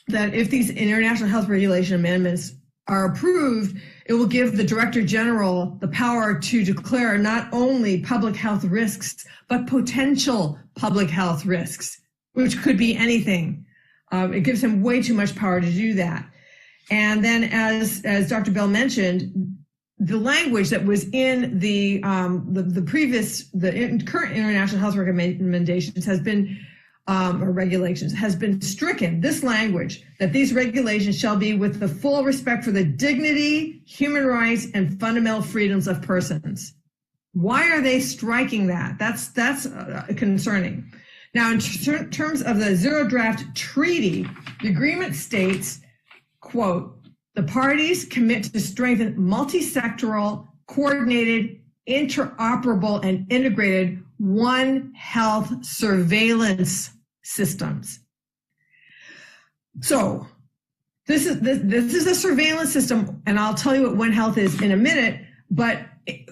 if these international health regulation amendments are approved, it will give the Director General the power to declare not only public health risks, but potential public health risks, which could be anything. It gives him way too much power to do that. And then as Dr. Bell mentioned, the language that was in the current international health recommendations has been or regulations has been stricken. This language, that these regulations shall be with the full respect for the dignity, human rights, and fundamental freedoms of persons. Why are they striking that? That's concerning. Now, in terms of the zero draft treaty, the agreement states, quote, the parties commit to strengthen multi-sectoral, coordinated, interoperable, and integrated One Health surveillance systems. So this is a surveillance system, and I'll tell you what One Health is in a minute, but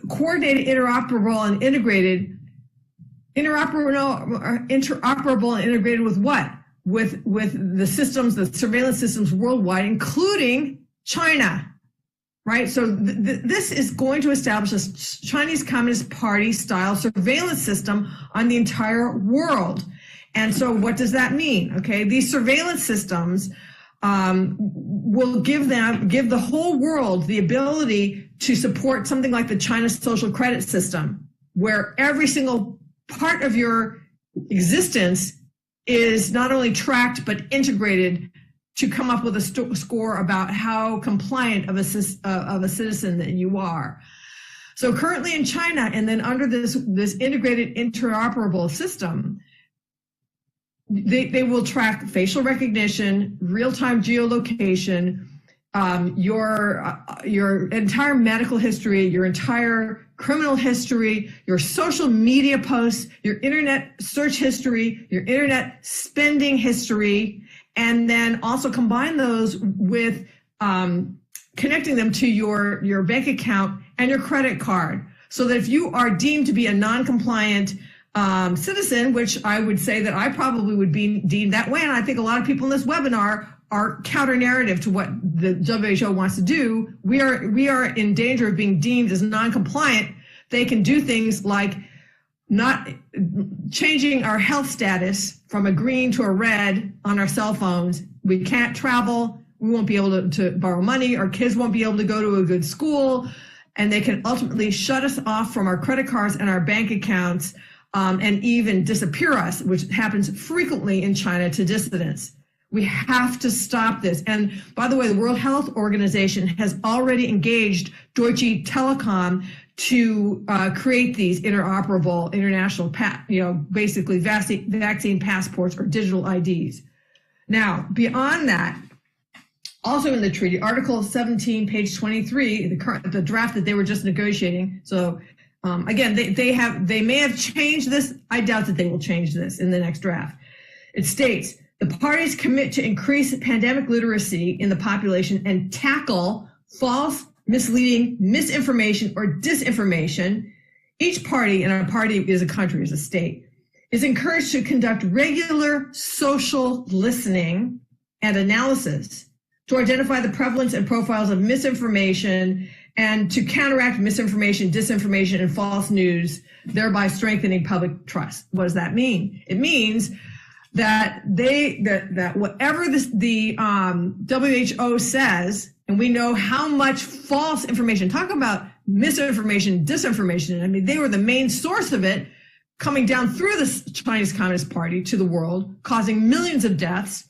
coordinated, interoperable, and integrated. Interoperable and integrated with what? With the systems, the surveillance systems worldwide, including China, right? So this is going to establish a Chinese Communist Party style surveillance system on the entire world. And so what does that mean? Okay, these surveillance systems will give the whole world the ability to support something like the China social credit system, where every single part of your existence is not only tracked but integrated to come up with a score about how compliant of a citizen that you are. So currently in China, and then under this integrated interoperable system, they will track facial recognition, real-time geolocation, your entire medical history, your entire criminal history, your social media posts, your internet search history, your internet spending history, and then also combine those with connecting them to your bank account and your credit card, so that if you are deemed to be a non-compliant citizen, which I would say that I probably would be deemed that way, and I think a lot of people in this webinar are counter-narrative to what the WHO wants to do. We are in danger of being deemed as non-compliant. They can do things like not changing our health status from a green to a red on our cell phones. We can't travel. We won't be able to borrow money. Our kids won't be able to go to a good school. And they can ultimately shut us off from our credit cards and our bank accounts, and even disappear us, which happens frequently in China to dissidents. We have to stop this. And by the way, the World Health Organization has already engaged Deutsche Telekom to create these interoperable international, basically vaccine passports or digital IDs. Now, beyond that, also in the treaty, Article 17, page 23, the draft that they were just negotiating. So again, they may have changed this. I doubt that they will change this in the next draft. It states, the parties commit to increase pandemic literacy in the population and tackle false, misleading, misinformation, or disinformation. Each party, and a party is a country, is a state, is encouraged to conduct regular social listening and analysis to identify the prevalence and profiles of misinformation and to counteract misinformation, disinformation, and false news, thereby strengthening public trust. What does that mean? It means that that whatever the WHO says, and we know how much false information, talk about misinformation, disinformation. I mean, they were the main source of it coming down through the Chinese Communist Party to the world, causing millions of deaths.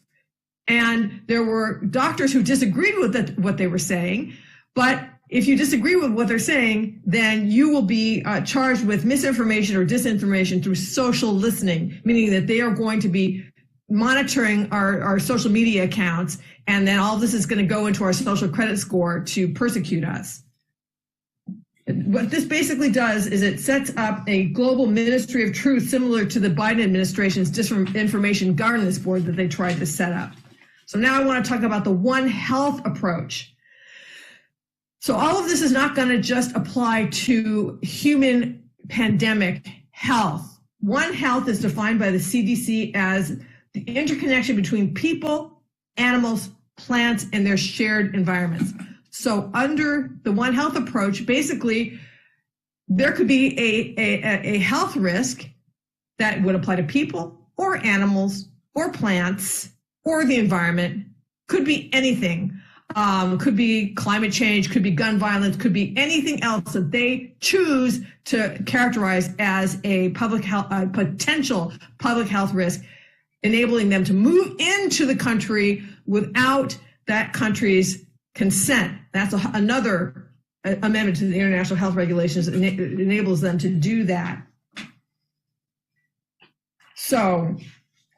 And there were doctors who disagreed with what they were saying. But if you disagree with what they're saying, then you will be charged with misinformation or disinformation through social listening, meaning that they are going to be monitoring our social media accounts. And then all this is going to go into our social credit score to persecute us. What this basically does is it sets up a global ministry of truth similar to the Biden administration's disinformation governance board that they tried to set up. So now I want to talk about the One Health approach. So all of this is not going to just apply to human pandemic health. One Health is defined by the CDC as the interconnection between people, animals, plants, and their shared environments. So under the One Health approach, basically, there could be a health risk that would apply to people or animals or plants or the environment, could be anything. Could be climate change, could be gun violence, could be anything else that they choose to characterize as a potential public health risk, enabling them to move into the country without that country's consent. That's another amendment to the international health regulations that enables them to do that. So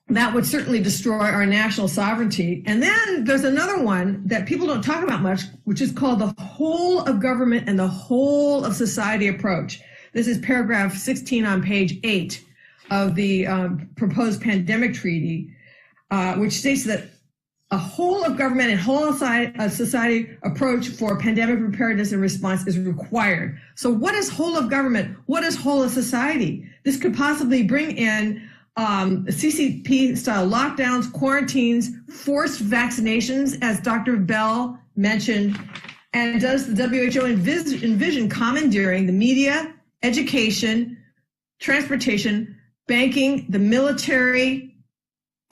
that would certainly destroy our national sovereignty. And then there's another one that people don't talk about much, which is called the whole of government and the whole of society approach. This is paragraph 16 on page 8 of the proposed pandemic treaty, which states that a whole of government and whole of society approach for pandemic preparedness and response is required. So what is whole of government? What is whole of society? This could possibly bring in CCP-style lockdowns, quarantines, forced vaccinations, as Dr. Bell mentioned. And does the WHO envision commandeering the media, education, transportation, banking, the military,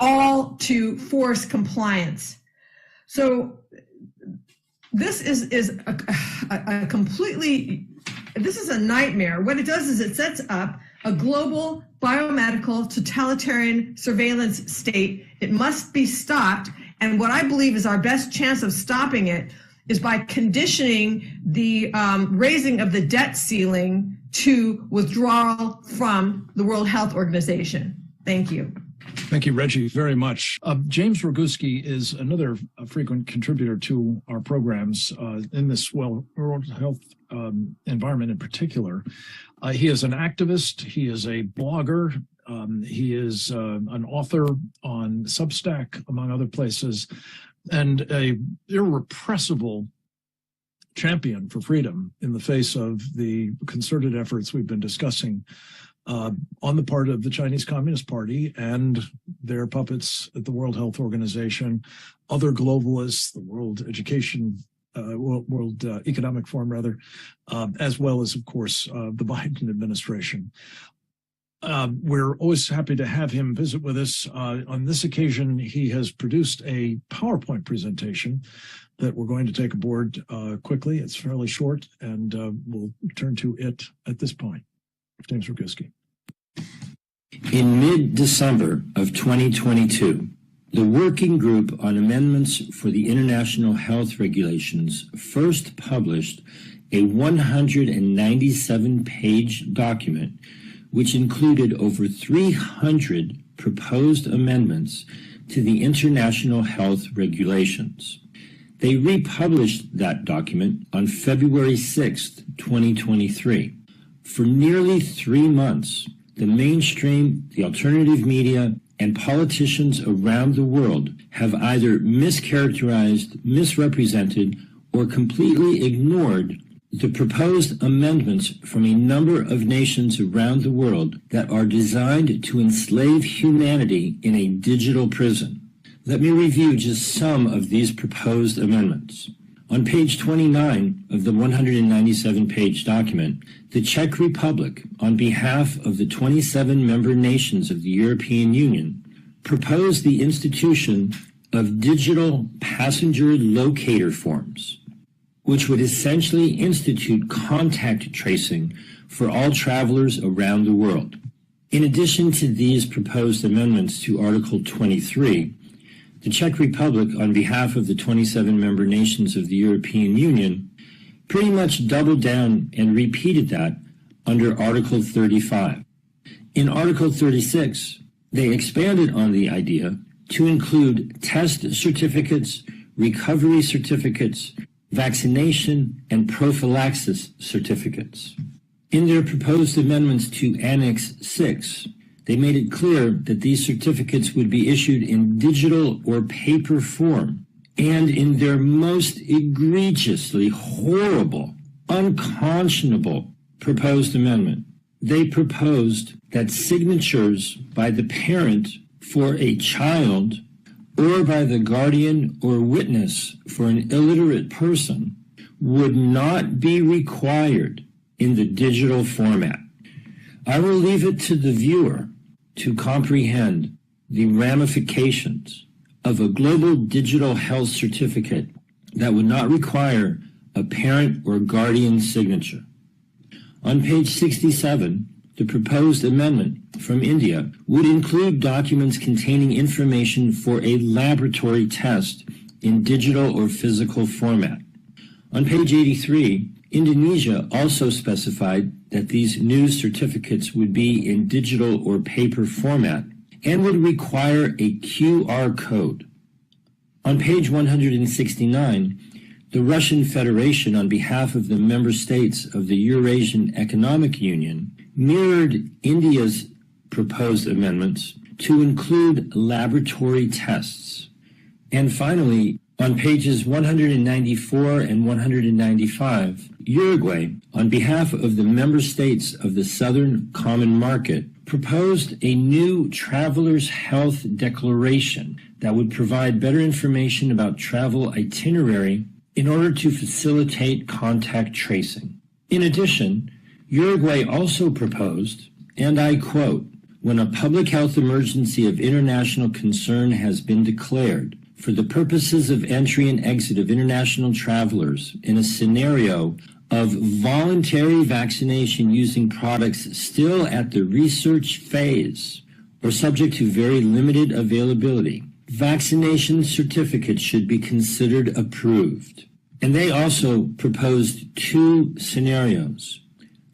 all to force compliance? So this is a completely, this is a nightmare. What it does is it sets up a global biomedical totalitarian surveillance state. It must be stopped. And what I believe is our best chance of stopping it is by conditioning the raising of the debt ceiling to withdrawal from the World Health Organization. Thank you. Thank you, Reggie, very much. James Roguski is another frequent contributor to our programs in this World Health environment in particular. He is an activist. He is a blogger. He is an author on Substack, among other places, and a irrepressible champion for freedom in the face of the concerted efforts we've been discussing on the part of the Chinese Communist Party and their puppets at the World Health Organization, other globalists, the World Economic Forum, rather, as well as, of course, the Biden administration. We're always happy to have him visit with us. On this occasion, he has produced a PowerPoint presentation that we're going to take aboard quickly. It's fairly short, and we'll turn to it at this point. James Roguski. In mid-December of 2022, the Working Group on Amendments for the International Health Regulations first published a 197-page document which included over 300 proposed amendments to the International Health Regulations. They republished that document on February 6, 2023. For nearly 3 months, the mainstream, the alternative media, and politicians around the world have either mischaracterized, misrepresented, or completely ignored the proposed amendments from a number of nations around the world that are designed to enslave humanity in a digital prison. Let me review just some of these proposed amendments. On page 29 of the 197-page document, the Czech Republic, on behalf of the 27 member nations of the European Union, proposed the institution of digital passenger locator forms, which would essentially institute contact tracing for all travelers around the world. In addition to these proposed amendments to Article 23, the Czech Republic, on behalf of the 27 member nations of the European Union, pretty much doubled down and repeated that under Article 35. In Article 36, they expanded on the idea to include test certificates, recovery certificates, vaccination, and prophylaxis certificates. In their proposed amendments to Annex 6, they made it clear that these certificates would be issued in digital or paper form, and in their most egregiously horrible, unconscionable proposed amendment, they proposed that signatures by the parent for a child or by the guardian or witness for an illiterate person would not be required in the digital format. I will leave it to the viewer to comprehend the ramifications of a global digital health certificate that would not require a parent or guardian signature. On page 67, the proposed amendment from India would include documents containing information for a laboratory test in digital or physical format. On page 83, Indonesia also specified that these new certificates would be in digital or paper format and would require a QR code. On page 169, the Russian Federation, on behalf of the member states of the Eurasian Economic Union, mirrored India's proposed amendments to include laboratory tests. And finally, on pages 194 and 195, Uruguay, on behalf of the member states of the Southern Common Market, proposed a new Traveler's Health Declaration that would provide better information about travel itinerary in order to facilitate contact tracing. In addition, Uruguay also proposed, and I quote, "When a public health emergency of international concern has been declared for the purposes of entry and exit of international travelers in a scenario of voluntary vaccination using products still at the research phase or subject to very limited availability, vaccination certificates should be considered approved." And they also proposed 2 scenarios.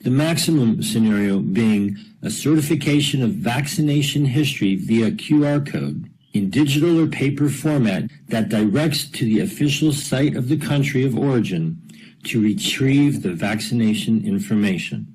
The maximum scenario being a certification of vaccination history via QR code in digital or paper format that directs to the official site of the country of origin to retrieve the vaccination information.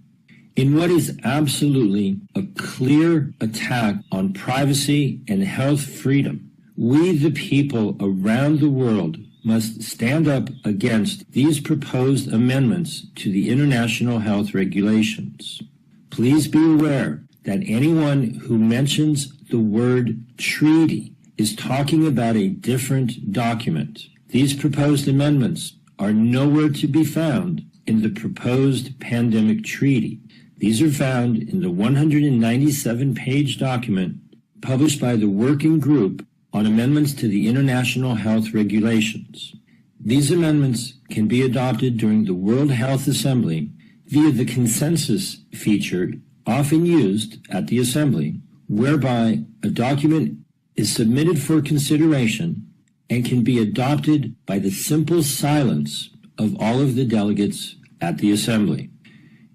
In what is absolutely a clear attack on privacy and health freedom, we the people around the world must stand up against these proposed amendments to the international health regulations. Please be aware that anyone who mentions the word treaty is talking about a different document. These proposed amendments are nowhere to be found in the proposed pandemic treaty. These are found in the 197-page document published by the Working Group on Amendments to the International Health Regulations. These amendments can be adopted during the World Health Assembly via the consensus feature often used at the Assembly, whereby a document is submitted for consideration and can be adopted by the simple silence of all of the delegates at the Assembly.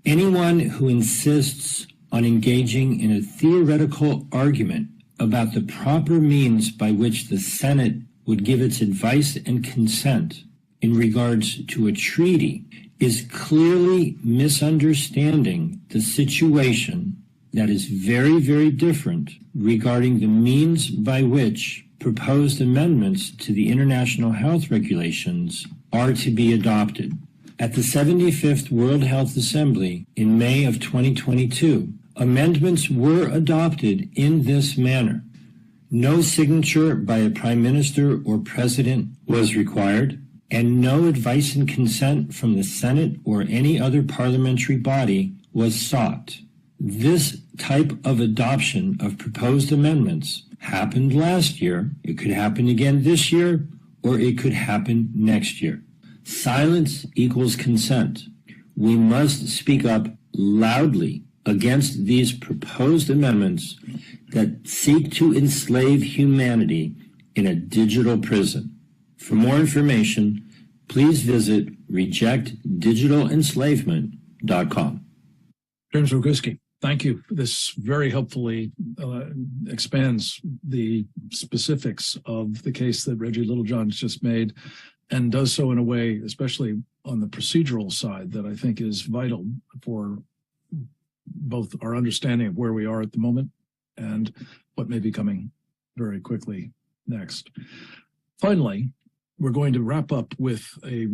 Anyone who insists on engaging in a theoretical argument about the proper means by which the Senate would give its advice and consent in regards to a treaty is clearly misunderstanding the situation that is very, very different regarding the means by which proposed amendments to the international health regulations are to be adopted. At the 75th World Health Assembly in May of 2022, amendments were adopted in this manner. No signature by a prime minister or president was required, and no advice and consent from the Senate or any other parliamentary body was sought. This type of adoption of proposed amendments happened last year. It could happen again this year, or it could happen next year. Silence equals consent. We must speak up loudly against these proposed amendments that seek to enslave humanity in a digital prison. For more information, please visit rejectdigitalenslavement.com. James Roguski, thank you. This very helpfully expands the specifics of the case that Reggie Littlejohn's just made, and does so in a way, especially on the procedural side, that I think is vital for both our understanding of where we are at the moment and what may be coming very quickly next. Finally, we're going to wrap up with a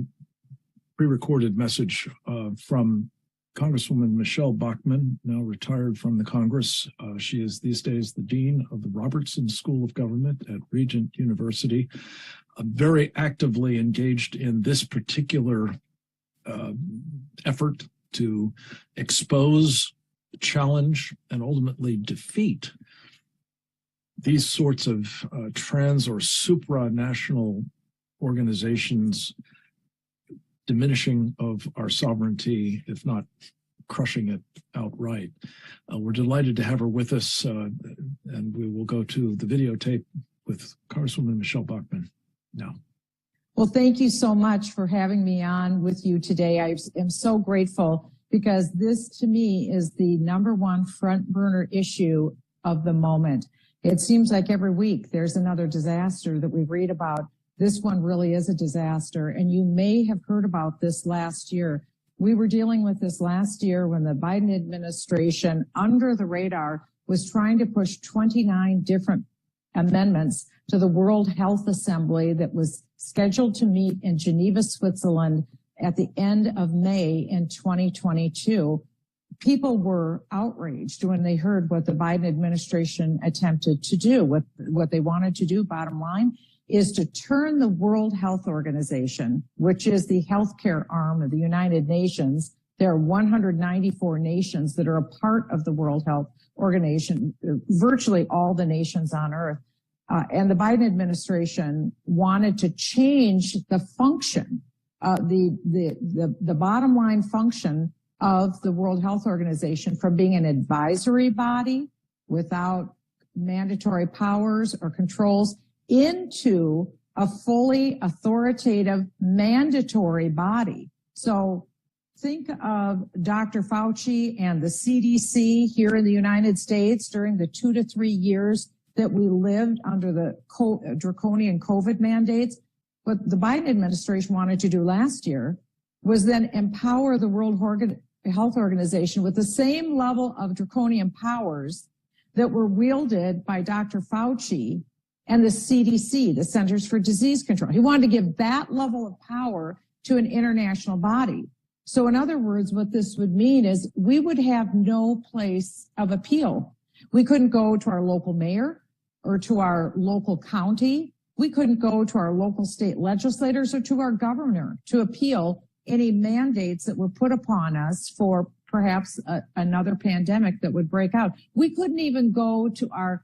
pre-recorded message from Congresswoman Michelle Bachmann, now retired from the Congress. She is these days the Dean of the Robertson School of Government at Regent University, very actively engaged in this particular effort to expose, challenge, and ultimately defeat these sorts of trans or supranational organizations diminishing of our sovereignty, if not crushing it outright. We're delighted to have her with us, and we will go to the videotape with Congresswoman Michelle Bachmann now. Well, thank you so much for having me on with you today. I am so grateful because this, to me, is the #1 front burner issue of the moment. It seems like every week there's another disaster that we read about. This one really is a disaster, and you may have heard about this last year. We were dealing with this last year when the Biden administration, under the radar, was trying to push 29 different amendments to the World Health Assembly that was scheduled to meet in Geneva, Switzerland at the end of May in 2022. People were outraged when they heard what the Biden administration attempted to do. What they wanted to do, bottom line, is to turn the World Health Organization, which is the healthcare arm of the United Nations. There are 194 nations that are a part of the World Health Organization, virtually all the nations on earth. And the Biden administration wanted to change the function, the bottom line function of the World Health Organization from being an advisory body without mandatory powers or controls into a fully authoritative mandatory body. So think of Dr. Fauci and the CDC here in the United States during the 2 to 3 years that we lived under the draconian COVID mandates. What the Biden administration wanted to do last year was then empower the World Health Organization with the same level of draconian powers that were wielded by Dr. Fauci and the CDC, the Centers for Disease Control. He wanted to give that level of power to an international body. So in other words, what this would mean is we would have no place of appeal. We couldn't go to our local mayor or to our local county. We couldn't go to our local state legislators or to our governor to appeal any mandates that were put upon us for perhaps another pandemic that would break out. We couldn't even go to our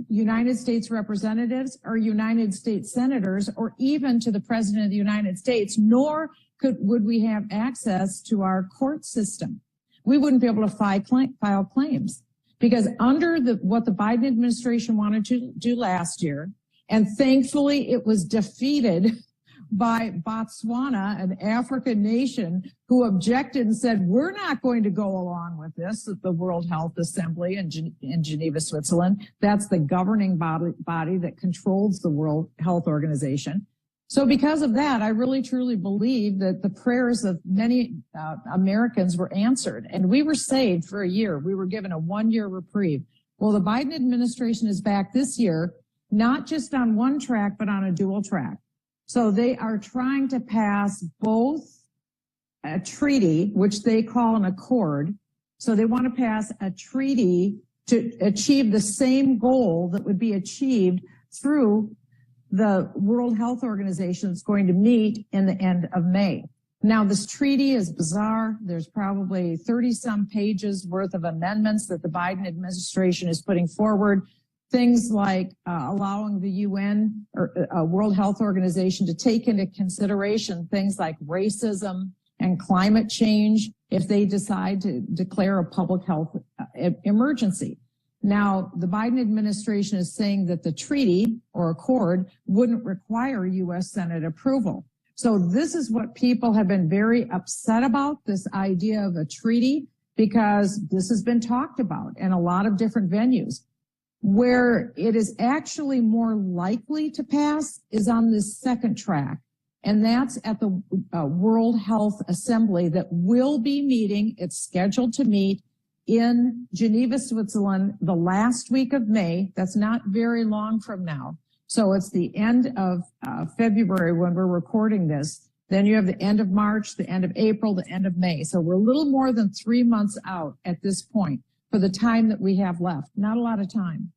United States representatives or United States senators or even to the President of the United States, nor would we have access to our court system. We wouldn't be able to file claims because under what the Biden administration wanted to do last year, and thankfully it was defeated by Botswana, an African nation, who objected and said, we're not going to go along with this at the World Health Assembly in Geneva, Switzerland. That's the governing body that controls the World Health Organization. So because of that, I really truly believe that the prayers of many Americans were answered, and we were saved for a year. We were given a 1-year reprieve. Well, the Biden administration is back this year, not just on one track, but on a dual track. So they are trying to pass both a treaty, which they call an accord. So they want to pass a treaty to achieve the same goal that would be achieved through the World Health Organization that's going to meet in the end of May. Now, this treaty is bizarre. There's probably 30-some pages worth of amendments that the Biden administration is putting forward. Things like allowing the UN or World Health Organization to take into consideration things like racism and climate change if they decide to declare a public health emergency. Now, the Biden administration is saying that the treaty or accord wouldn't require U.S. Senate approval. So this is what people have been very upset about, this idea of a treaty, because this has been talked about in a lot of different venues. Where it is actually more likely to pass is on this second track, and that's at the World Health Assembly that will be meeting. It's scheduled to meet in Geneva, Switzerland, the last week of May. That's not very long from now. So it's the end of February when we're recording this. Then you have the end of March, the end of April, the end of May. So we're a little more than 3 months out at this point for the time that we have left. Not a lot of time.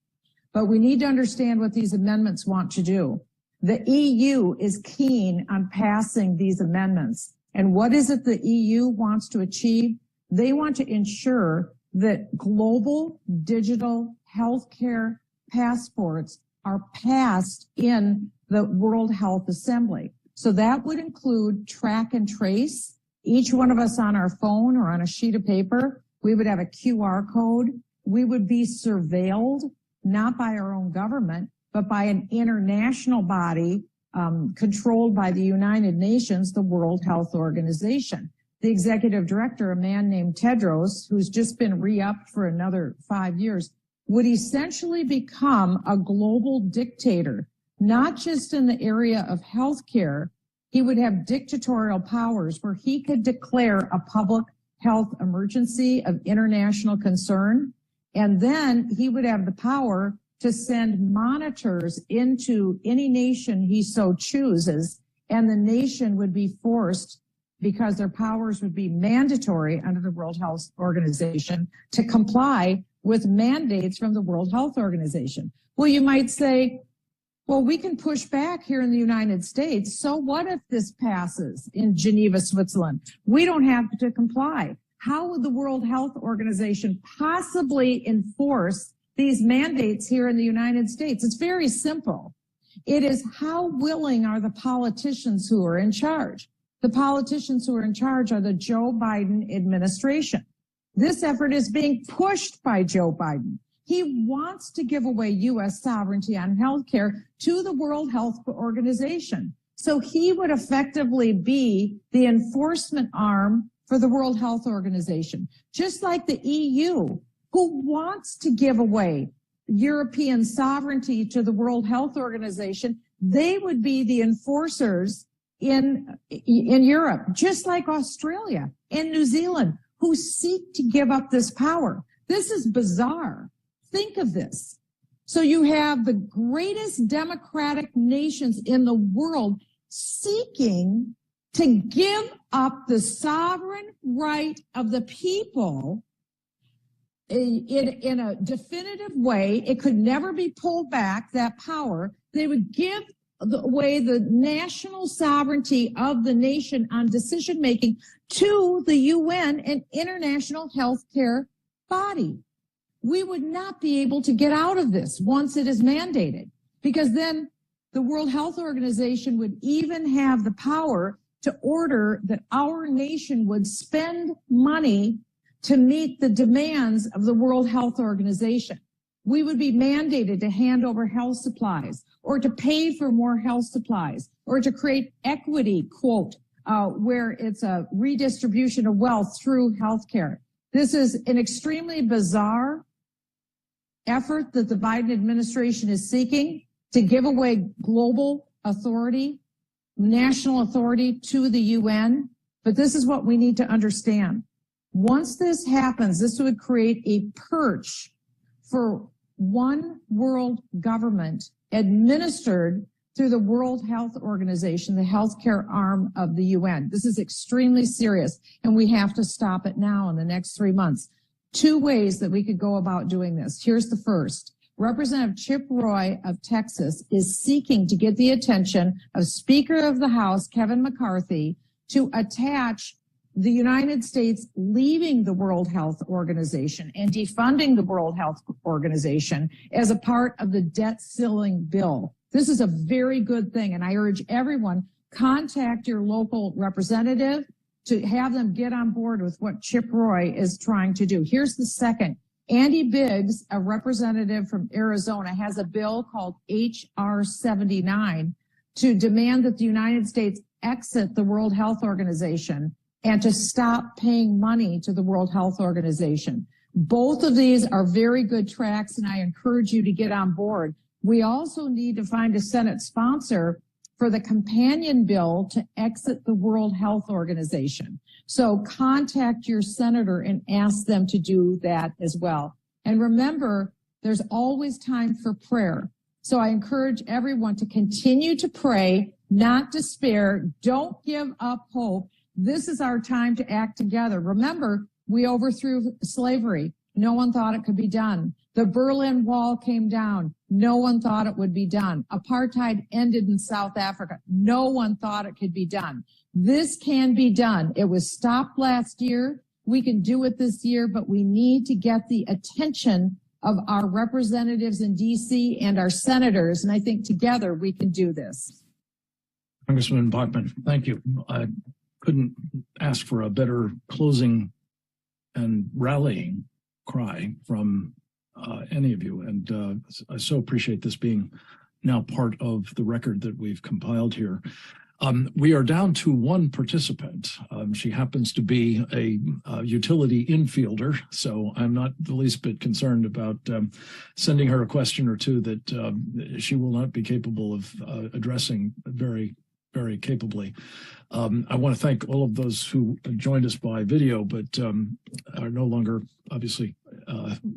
But we need to understand what these amendments want to do. The EU is keen on passing these amendments. And what is it the EU wants to achieve? They want to ensure that global digital healthcare passports are passed in the World Health Assembly. So that would include track and trace. Each one of us on our phone or on a sheet of paper, we would have a QR code. We would be surveilled, not by our own government, but by an international body controlled by the United Nations, the World Health Organization. The executive director, a man named Tedros, who's just been re-upped for another 5 years, would essentially become a global dictator, not just in the area of healthcare. He would have dictatorial powers where he could declare a public health emergency of international concern, and then he would have the power to send monitors into any nation he so chooses, and the nation would be forced, because their powers would be mandatory under the World Health Organization, to comply with mandates from the World Health Organization. Well, you might say, well, we can push back here in the United States. So what if this passes in Geneva, Switzerland? We don't have to comply. How would the World Health Organization possibly enforce these mandates here in the United States? It's very simple. It is how willing are the politicians who are in charge. The politicians who are in charge are the Joe Biden administration. This effort is being pushed by Joe Biden. He wants to give away U.S. sovereignty on healthcare to the World Health Organization. So he would effectively be the enforcement arm for the World Health Organization, just like the EU, who wants to give away European sovereignty to the World Health Organization. They would be the enforcers in Europe, just like Australia and New Zealand, who seek to give up this power. This is bizarre. Think of this. So you have the greatest democratic nations in the world seeking to give up the sovereign right of the people in a definitive way. It could never be pulled back, that power. They would give away the national sovereignty of the nation on decision making to the UN and international healthcare body. We would not be able to get out of this once it is mandated, because then the World Health Organization would even have the power to order that our nation would spend money to meet the demands of the World Health Organization. We would be mandated to hand over health supplies or to pay for more health supplies or to create equity, quote, where it's a redistribution of wealth through healthcare. This is an extremely bizarre effort that the Biden administration is seeking to give away global authority, national authority to the UN. But this is what we need to understand. Once this happens, this would create a perch for one world government administered through the World Health Organization, the healthcare arm of the UN. This is extremely serious, and we have to stop it now in the next 3 months. 2 ways that we could go about doing this. Here's the first. Representative Chip Roy of Texas is seeking to get the attention of Speaker of the House, Kevin McCarthy, to attach the United States leaving the World Health Organization and defunding the World Health Organization as a part of the debt ceiling bill. This is a very good thing, and I urge everyone, contact your local representative to have them get on board with what Chip Roy is trying to do. Here's the second. Andy Biggs, a representative from Arizona, has a bill called H.R. 79 to demand that the United States exit the World Health Organization and to stop paying money to the World Health Organization. Both of these are very good tracks, and I encourage you to get on board. We also need to find a Senate sponsor for the companion bill to exit the World Health Organization. So contact your senator and ask them to do that as well. And remember, there's always time for prayer. So I encourage everyone to continue to pray, not despair. Don't give up hope. This is our time to act together. Remember, we overthrew slavery. No one thought it could be done. The Berlin Wall came down. No one thought it would be done. Apartheid ended in South Africa. No one thought it could be done. This can be done. It was stopped last year. We can do it this year, but we need to get the attention of our representatives in D.C. and our senators, and I think together we can do this. Congressman Bachmann, thank you. I couldn't ask for a better closing and rallying cry from any of you, and I so appreciate this being now part of the record that we've compiled here. We are down to one participant. She happens to be a utility infielder, so I'm not the least bit concerned about sending her a question or two that she will not be capable of addressing very, very capably. I want to thank all of those who joined us by video, but are no longer obviously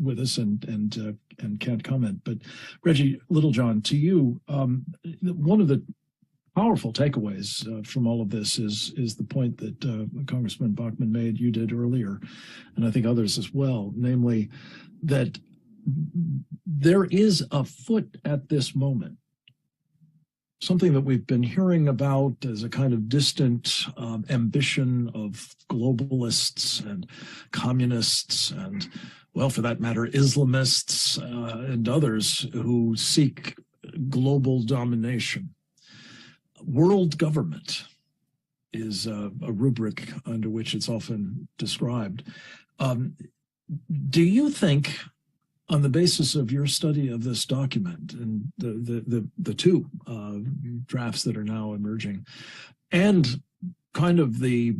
with us and can't comment. But Reggie Littlejohn, to you, one of the powerful takeaways from all of this is the point that Congressman Bachmann made, you did earlier, and I think others as well, namely that there is afoot at this moment something that we've been hearing about as a kind of distant ambition of globalists and communists and, well, for that matter, Islamists and others who seek global domination. World government is a rubric under which it's often described. Do you think, on the basis of your study of this document and the two drafts that are now emerging, and kind of the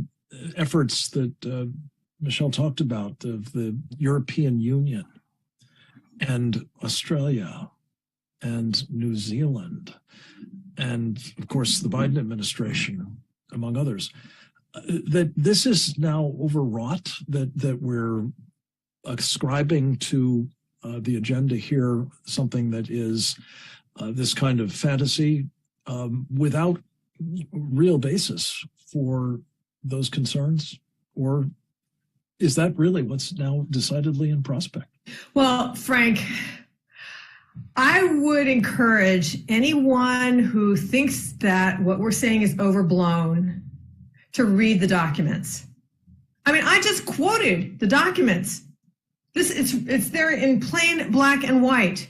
efforts that Michelle talked about of the European Union and Australia and New Zealand, and of course the Biden administration, among others, that this is now overwrought, that we're ascribing to the agenda here something that is this kind of fantasy without real basis for those concerns? Or is that really what's now decidedly in prospect? Well, Frank, I would encourage anyone who thinks that what we're saying is overblown to read the documents. I mean, I just quoted the documents. It's there in plain black and white.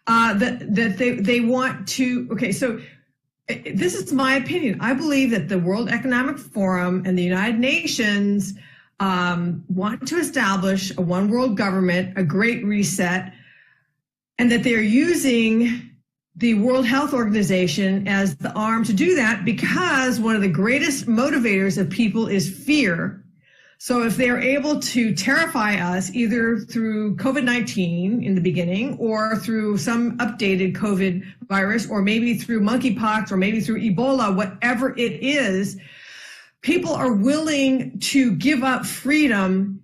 That they want to. Okay, so this is my opinion. I believe that the World Economic Forum and the United Nations want to establish a one world government, a great reset, and that they're using the World Health Organization as the arm to do that because one of the greatest motivators of people is fear. So if they're able to terrify us either through COVID-19 in the beginning or through some updated COVID virus or maybe through monkeypox or maybe through Ebola, whatever it is, people are willing to give up freedom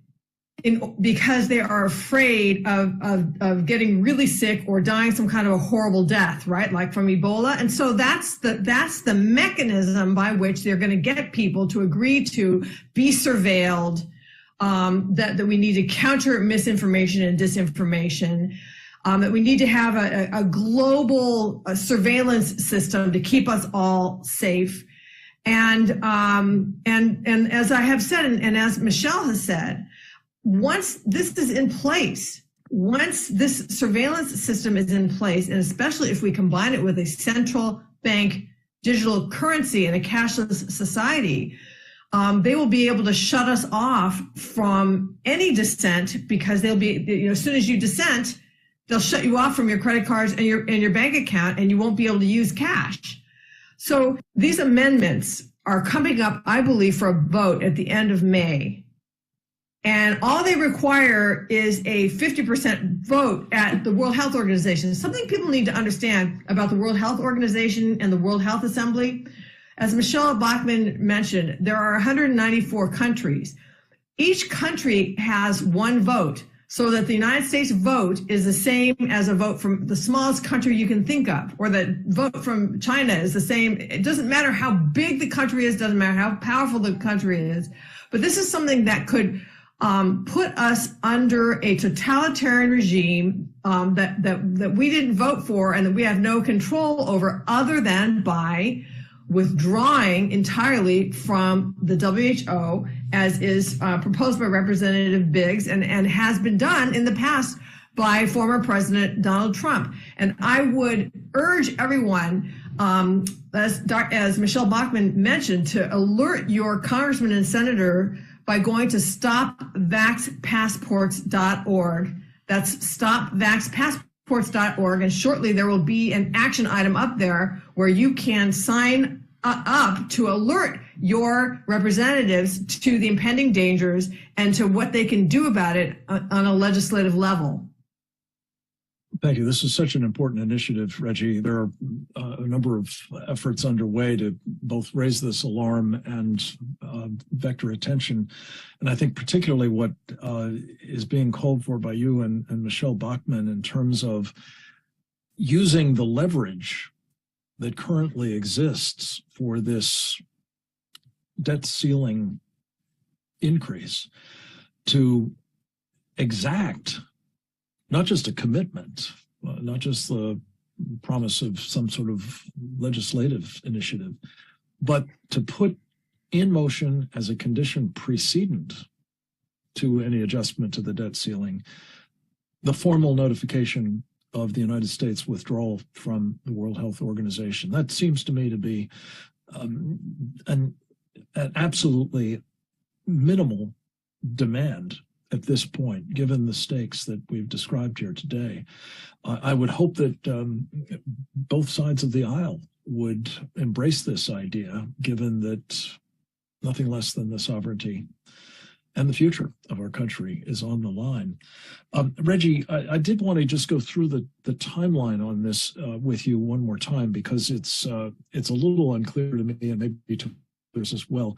because they are afraid of getting really sick or dying some kind of a horrible death, right? Like from Ebola. And so that's the mechanism by which they're going to get people to agree to be surveilled, that we need to counter misinformation and disinformation, that we need to have a global surveillance system to keep us all safe. And as I have said, and as Michelle has said, once this is in place, once this surveillance system is in place, and especially if we combine it with a central bank digital currency and a cashless society, they will be able to shut us off from any dissent because they'll be, as soon as you dissent, they'll shut you off from your credit cards and your bank account, and you won't be able to use cash. So these amendments are coming up, I believe, for a vote at the end of May. And all they require is a 50% vote at the World Health Organization. Something people need to understand about the World Health Organization and the World Health Assembly. As Michelle Bachmann mentioned, there are 194 countries. Each country has one vote, so that the United States vote is the same as a vote from the smallest country you can think of, or the vote from China is the same. It doesn't matter how big the country is, doesn't matter how powerful the country is. But this is something that could put us under a totalitarian regime that we didn't vote for and that we have no control over, other than by withdrawing entirely from the WHO, as is proposed by Representative Biggs and has been done in the past by former President Donald Trump. And I would urge everyone, as Michelle Bachmann mentioned, to alert your congressman and senator by going to stopvaxpassports.org. That's stopvaxpassports.org. And shortly there will be an action item up there where you can sign up to alert your representatives to the impending dangers and to what they can do about it on a legislative level. Thank you. This is such an important initiative, Reggie. There are a number of efforts underway to both raise this alarm and vector attention. And I think particularly what is being called for by you and Michelle Bachmann in terms of using the leverage that currently exists for this debt ceiling increase to exact not just a commitment, not just the promise of some sort of legislative initiative, but to put in motion as a condition precedent to any adjustment to the debt ceiling, the formal notification of the United States withdrawal from the World Health Organization. That seems to me to be an absolutely minimal demand at this point, given the stakes that we've described here today. I would hope that both sides of the aisle would embrace this idea, given that nothing less than the sovereignty and the future of our country is on the line. Reggie, I did want to just go through the timeline on this with you one more time, because it's a little unclear to me and maybe to others as well.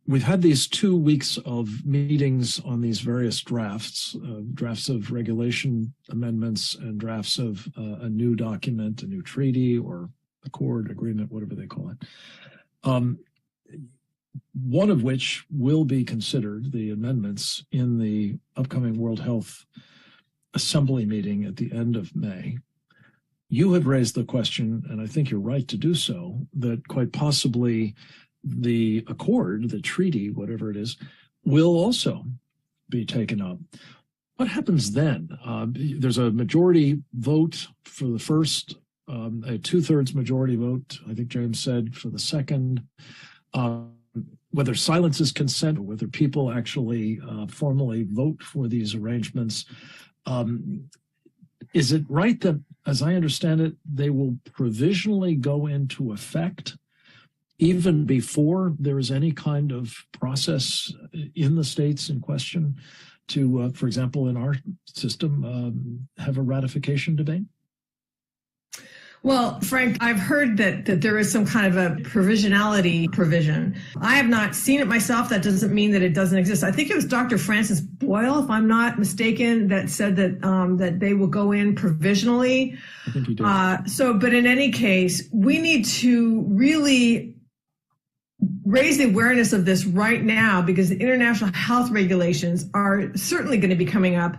We've had these 2 weeks of meetings on these various drafts of regulation amendments and drafts of a new document, a new treaty or accord, agreement, whatever they call it. One of which will be considered, the amendments, in the upcoming World Health assembly meeting at the end of May, you have raised the question, and I think you're right to do so, that quite possibly the accord, the treaty, whatever it is, will also be taken up. What happens then? There's a majority vote for the first, a 2/3 majority vote, I think James said, for the second. Whether silence is consent or whether people actually formally vote for these arrangements. Is it right that, as I understand it, they will provisionally go into effect even before there is any kind of process in the states in question to, for example, in our system, have a ratification debate? Well, Frank, I've heard that there is some kind of a provisionality provision. I have not seen it myself. That doesn't mean that it doesn't exist. I think it was Dr. Francis Boyle, if I'm not mistaken, that said that that they will go in provisionally. I think he did. But in any case, we need to really raise the awareness of this right now, because the international health regulations are certainly going to be coming up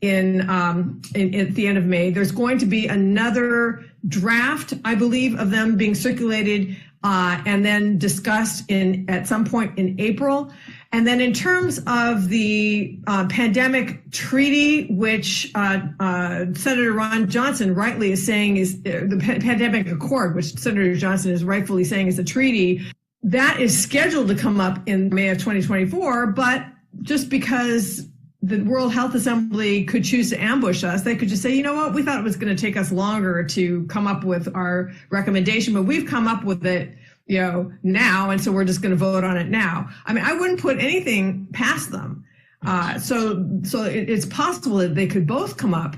at the end of May. There's going to be another draft, I believe, of them being circulated and then discussed at some point in April. And then in terms of the pandemic treaty, which Senator Ron Johnson rightly is saying is the pandemic accord, which Senator Johnson is rightfully saying is a treaty, that is scheduled to come up in May of 2024. But just because the World Health Assembly could choose to ambush us, they could just say, you know what, we thought it was going to take us longer to come up with our recommendation, but we've come up with it, now, and so we're just going to vote on it now. I mean, I wouldn't put anything past them. So it's possible that they could both come up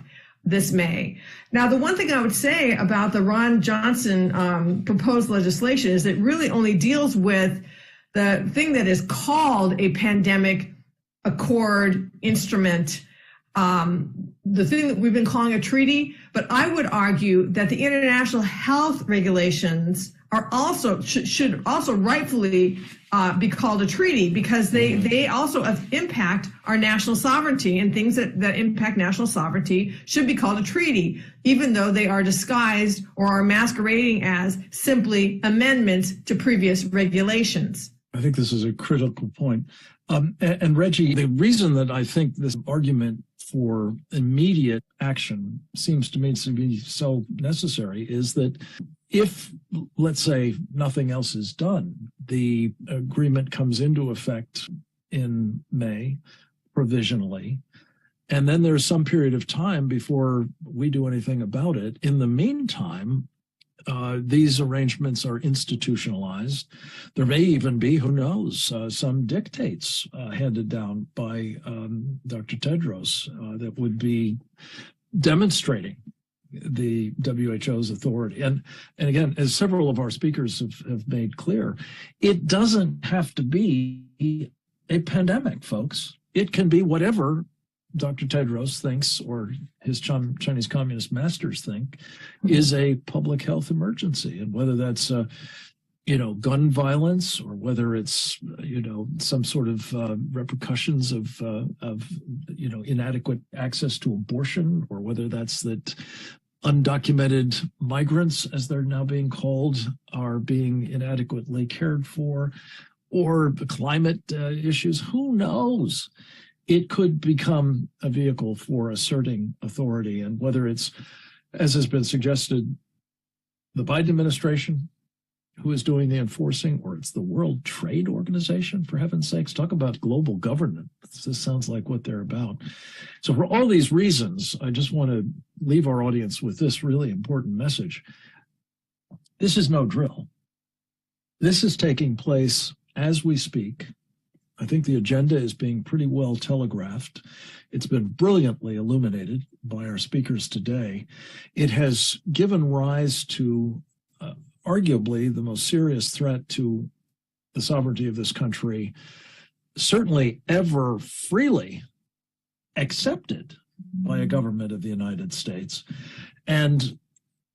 this May. Now, the one thing I would say about the Ron Johnson proposed legislation is it really only deals with the thing that is called a pandemic accord instrument, the thing that we've been calling a treaty. But I would argue that the international health regulations are also should also rightfully be called a treaty, because they also impact our national sovereignty, and things that impact national sovereignty should be called a treaty, even though they are disguised or are masquerading as simply amendments to previous regulations. I think this is a critical point. And Reggie, the reason that I think this argument for immediate action seems to me to be so necessary is that if, let's say, nothing else is done, the agreement comes into effect in May provisionally, and then there's some period of time before we do anything about it. In the meantime, these arrangements are institutionalized. There may even be, who knows, some dictates handed down by Dr. Tedros that would be demonstrating the WHO's authority. And again, as several of our speakers have made clear, it doesn't have to be a pandemic, folks. It can be whatever Dr. Tedros thinks, or his Chinese Communist masters think, is a public health emergency. And whether that's, gun violence, or whether it's, some sort of repercussions of inadequate access to abortion, or whether that's that undocumented migrants, as they're now being called, are being inadequately cared for, or the climate issues, who knows? It could become a vehicle for asserting authority. And whether it's, as has been suggested, the Biden administration who is doing the enforcing, or it's the World Trade Organization, for heaven's sakes, talk about global government. This sounds like what they're about. So for all these reasons, I just want to leave our audience with this really important message. This is no drill. This is taking place as we speak. I think the agenda is being pretty well telegraphed. It's been brilliantly illuminated by our speakers today. It has given rise to arguably the most serious threat to the sovereignty of this country, certainly ever freely accepted by a government of the United States. And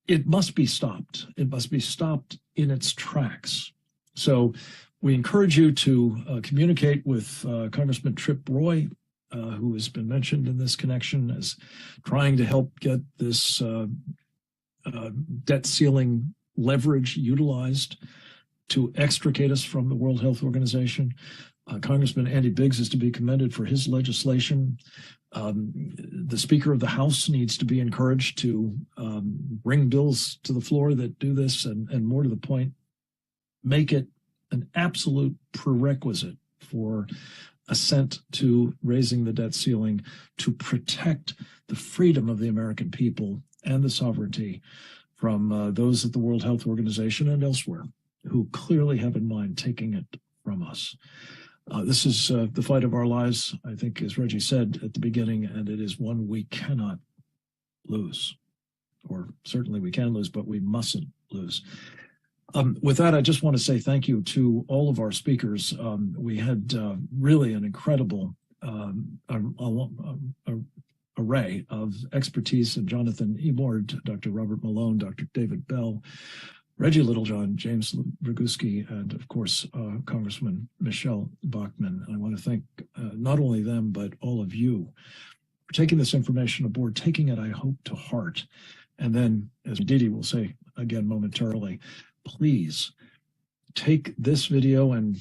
it must be stopped. It must be stopped in its tracks. So we encourage you to communicate with Congressman Tripp Roy who has been mentioned in this connection as trying to help get this debt ceiling leverage utilized to extricate us from the World Health Organization. Congressman Andy Biggs is to be commended for his legislation. The Speaker of the House needs to be encouraged to bring bills to the floor that do this, and more to the point, make it an absolute prerequisite for assent to raising the debt ceiling to protect the freedom of the American people and the sovereignty from those at the World Health Organization and elsewhere who clearly have in mind taking it from us. This is the fight of our lives, I think, as Reggie said at the beginning, and it is one we cannot lose. Or certainly we can lose, but we mustn't lose. With that, I just want to say thank you to all of our speakers. We had really an incredible array of expertise, and Jonathan Ebord, Dr. Robert Malone, Dr. David Bell, Reggie Littlejohn, James Roguski, and of course, Congressman Michelle Bachmann. I want to thank not only them, but all of you for taking this information aboard, taking it, I hope, to heart. And then, as Didi will say again momentarily, please take this video and,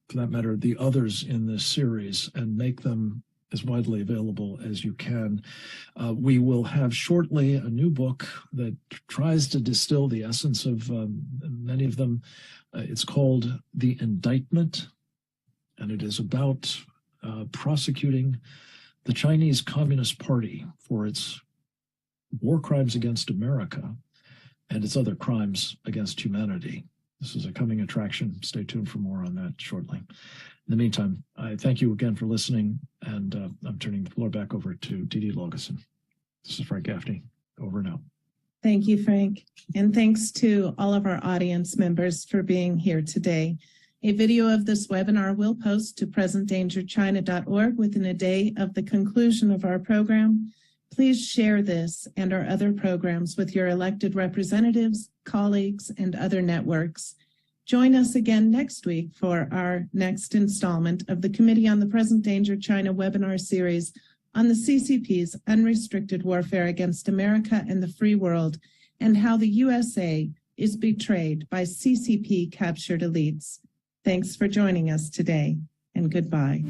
for that matter, the others in this series and make them as widely available as you can. We will have shortly a new book that tries to distill the essence of many of them. It's called The Indictment, and it is about prosecuting the Chinese Communist Party for its war crimes against America and its other crimes against humanity. This is a coming attraction. Stay tuned for more on that shortly. In the meantime, I thank you again for listening, and I'm turning the floor back over to Didi Laugesen. This is Frank Gaffney. Over and out. Thank you, Frank. And thanks to all of our audience members for being here today. A video of this webinar will post to presentdangerchina.org within a day of the conclusion of our program. Please share this and our other programs with your elected representatives, colleagues, and other networks. Join us again next week for our next installment of the Committee on the Present Danger China webinar series on the CCP's unrestricted warfare against America and the free world, and how the USA is betrayed by CCP-captured elites. Thanks for joining us today, and goodbye.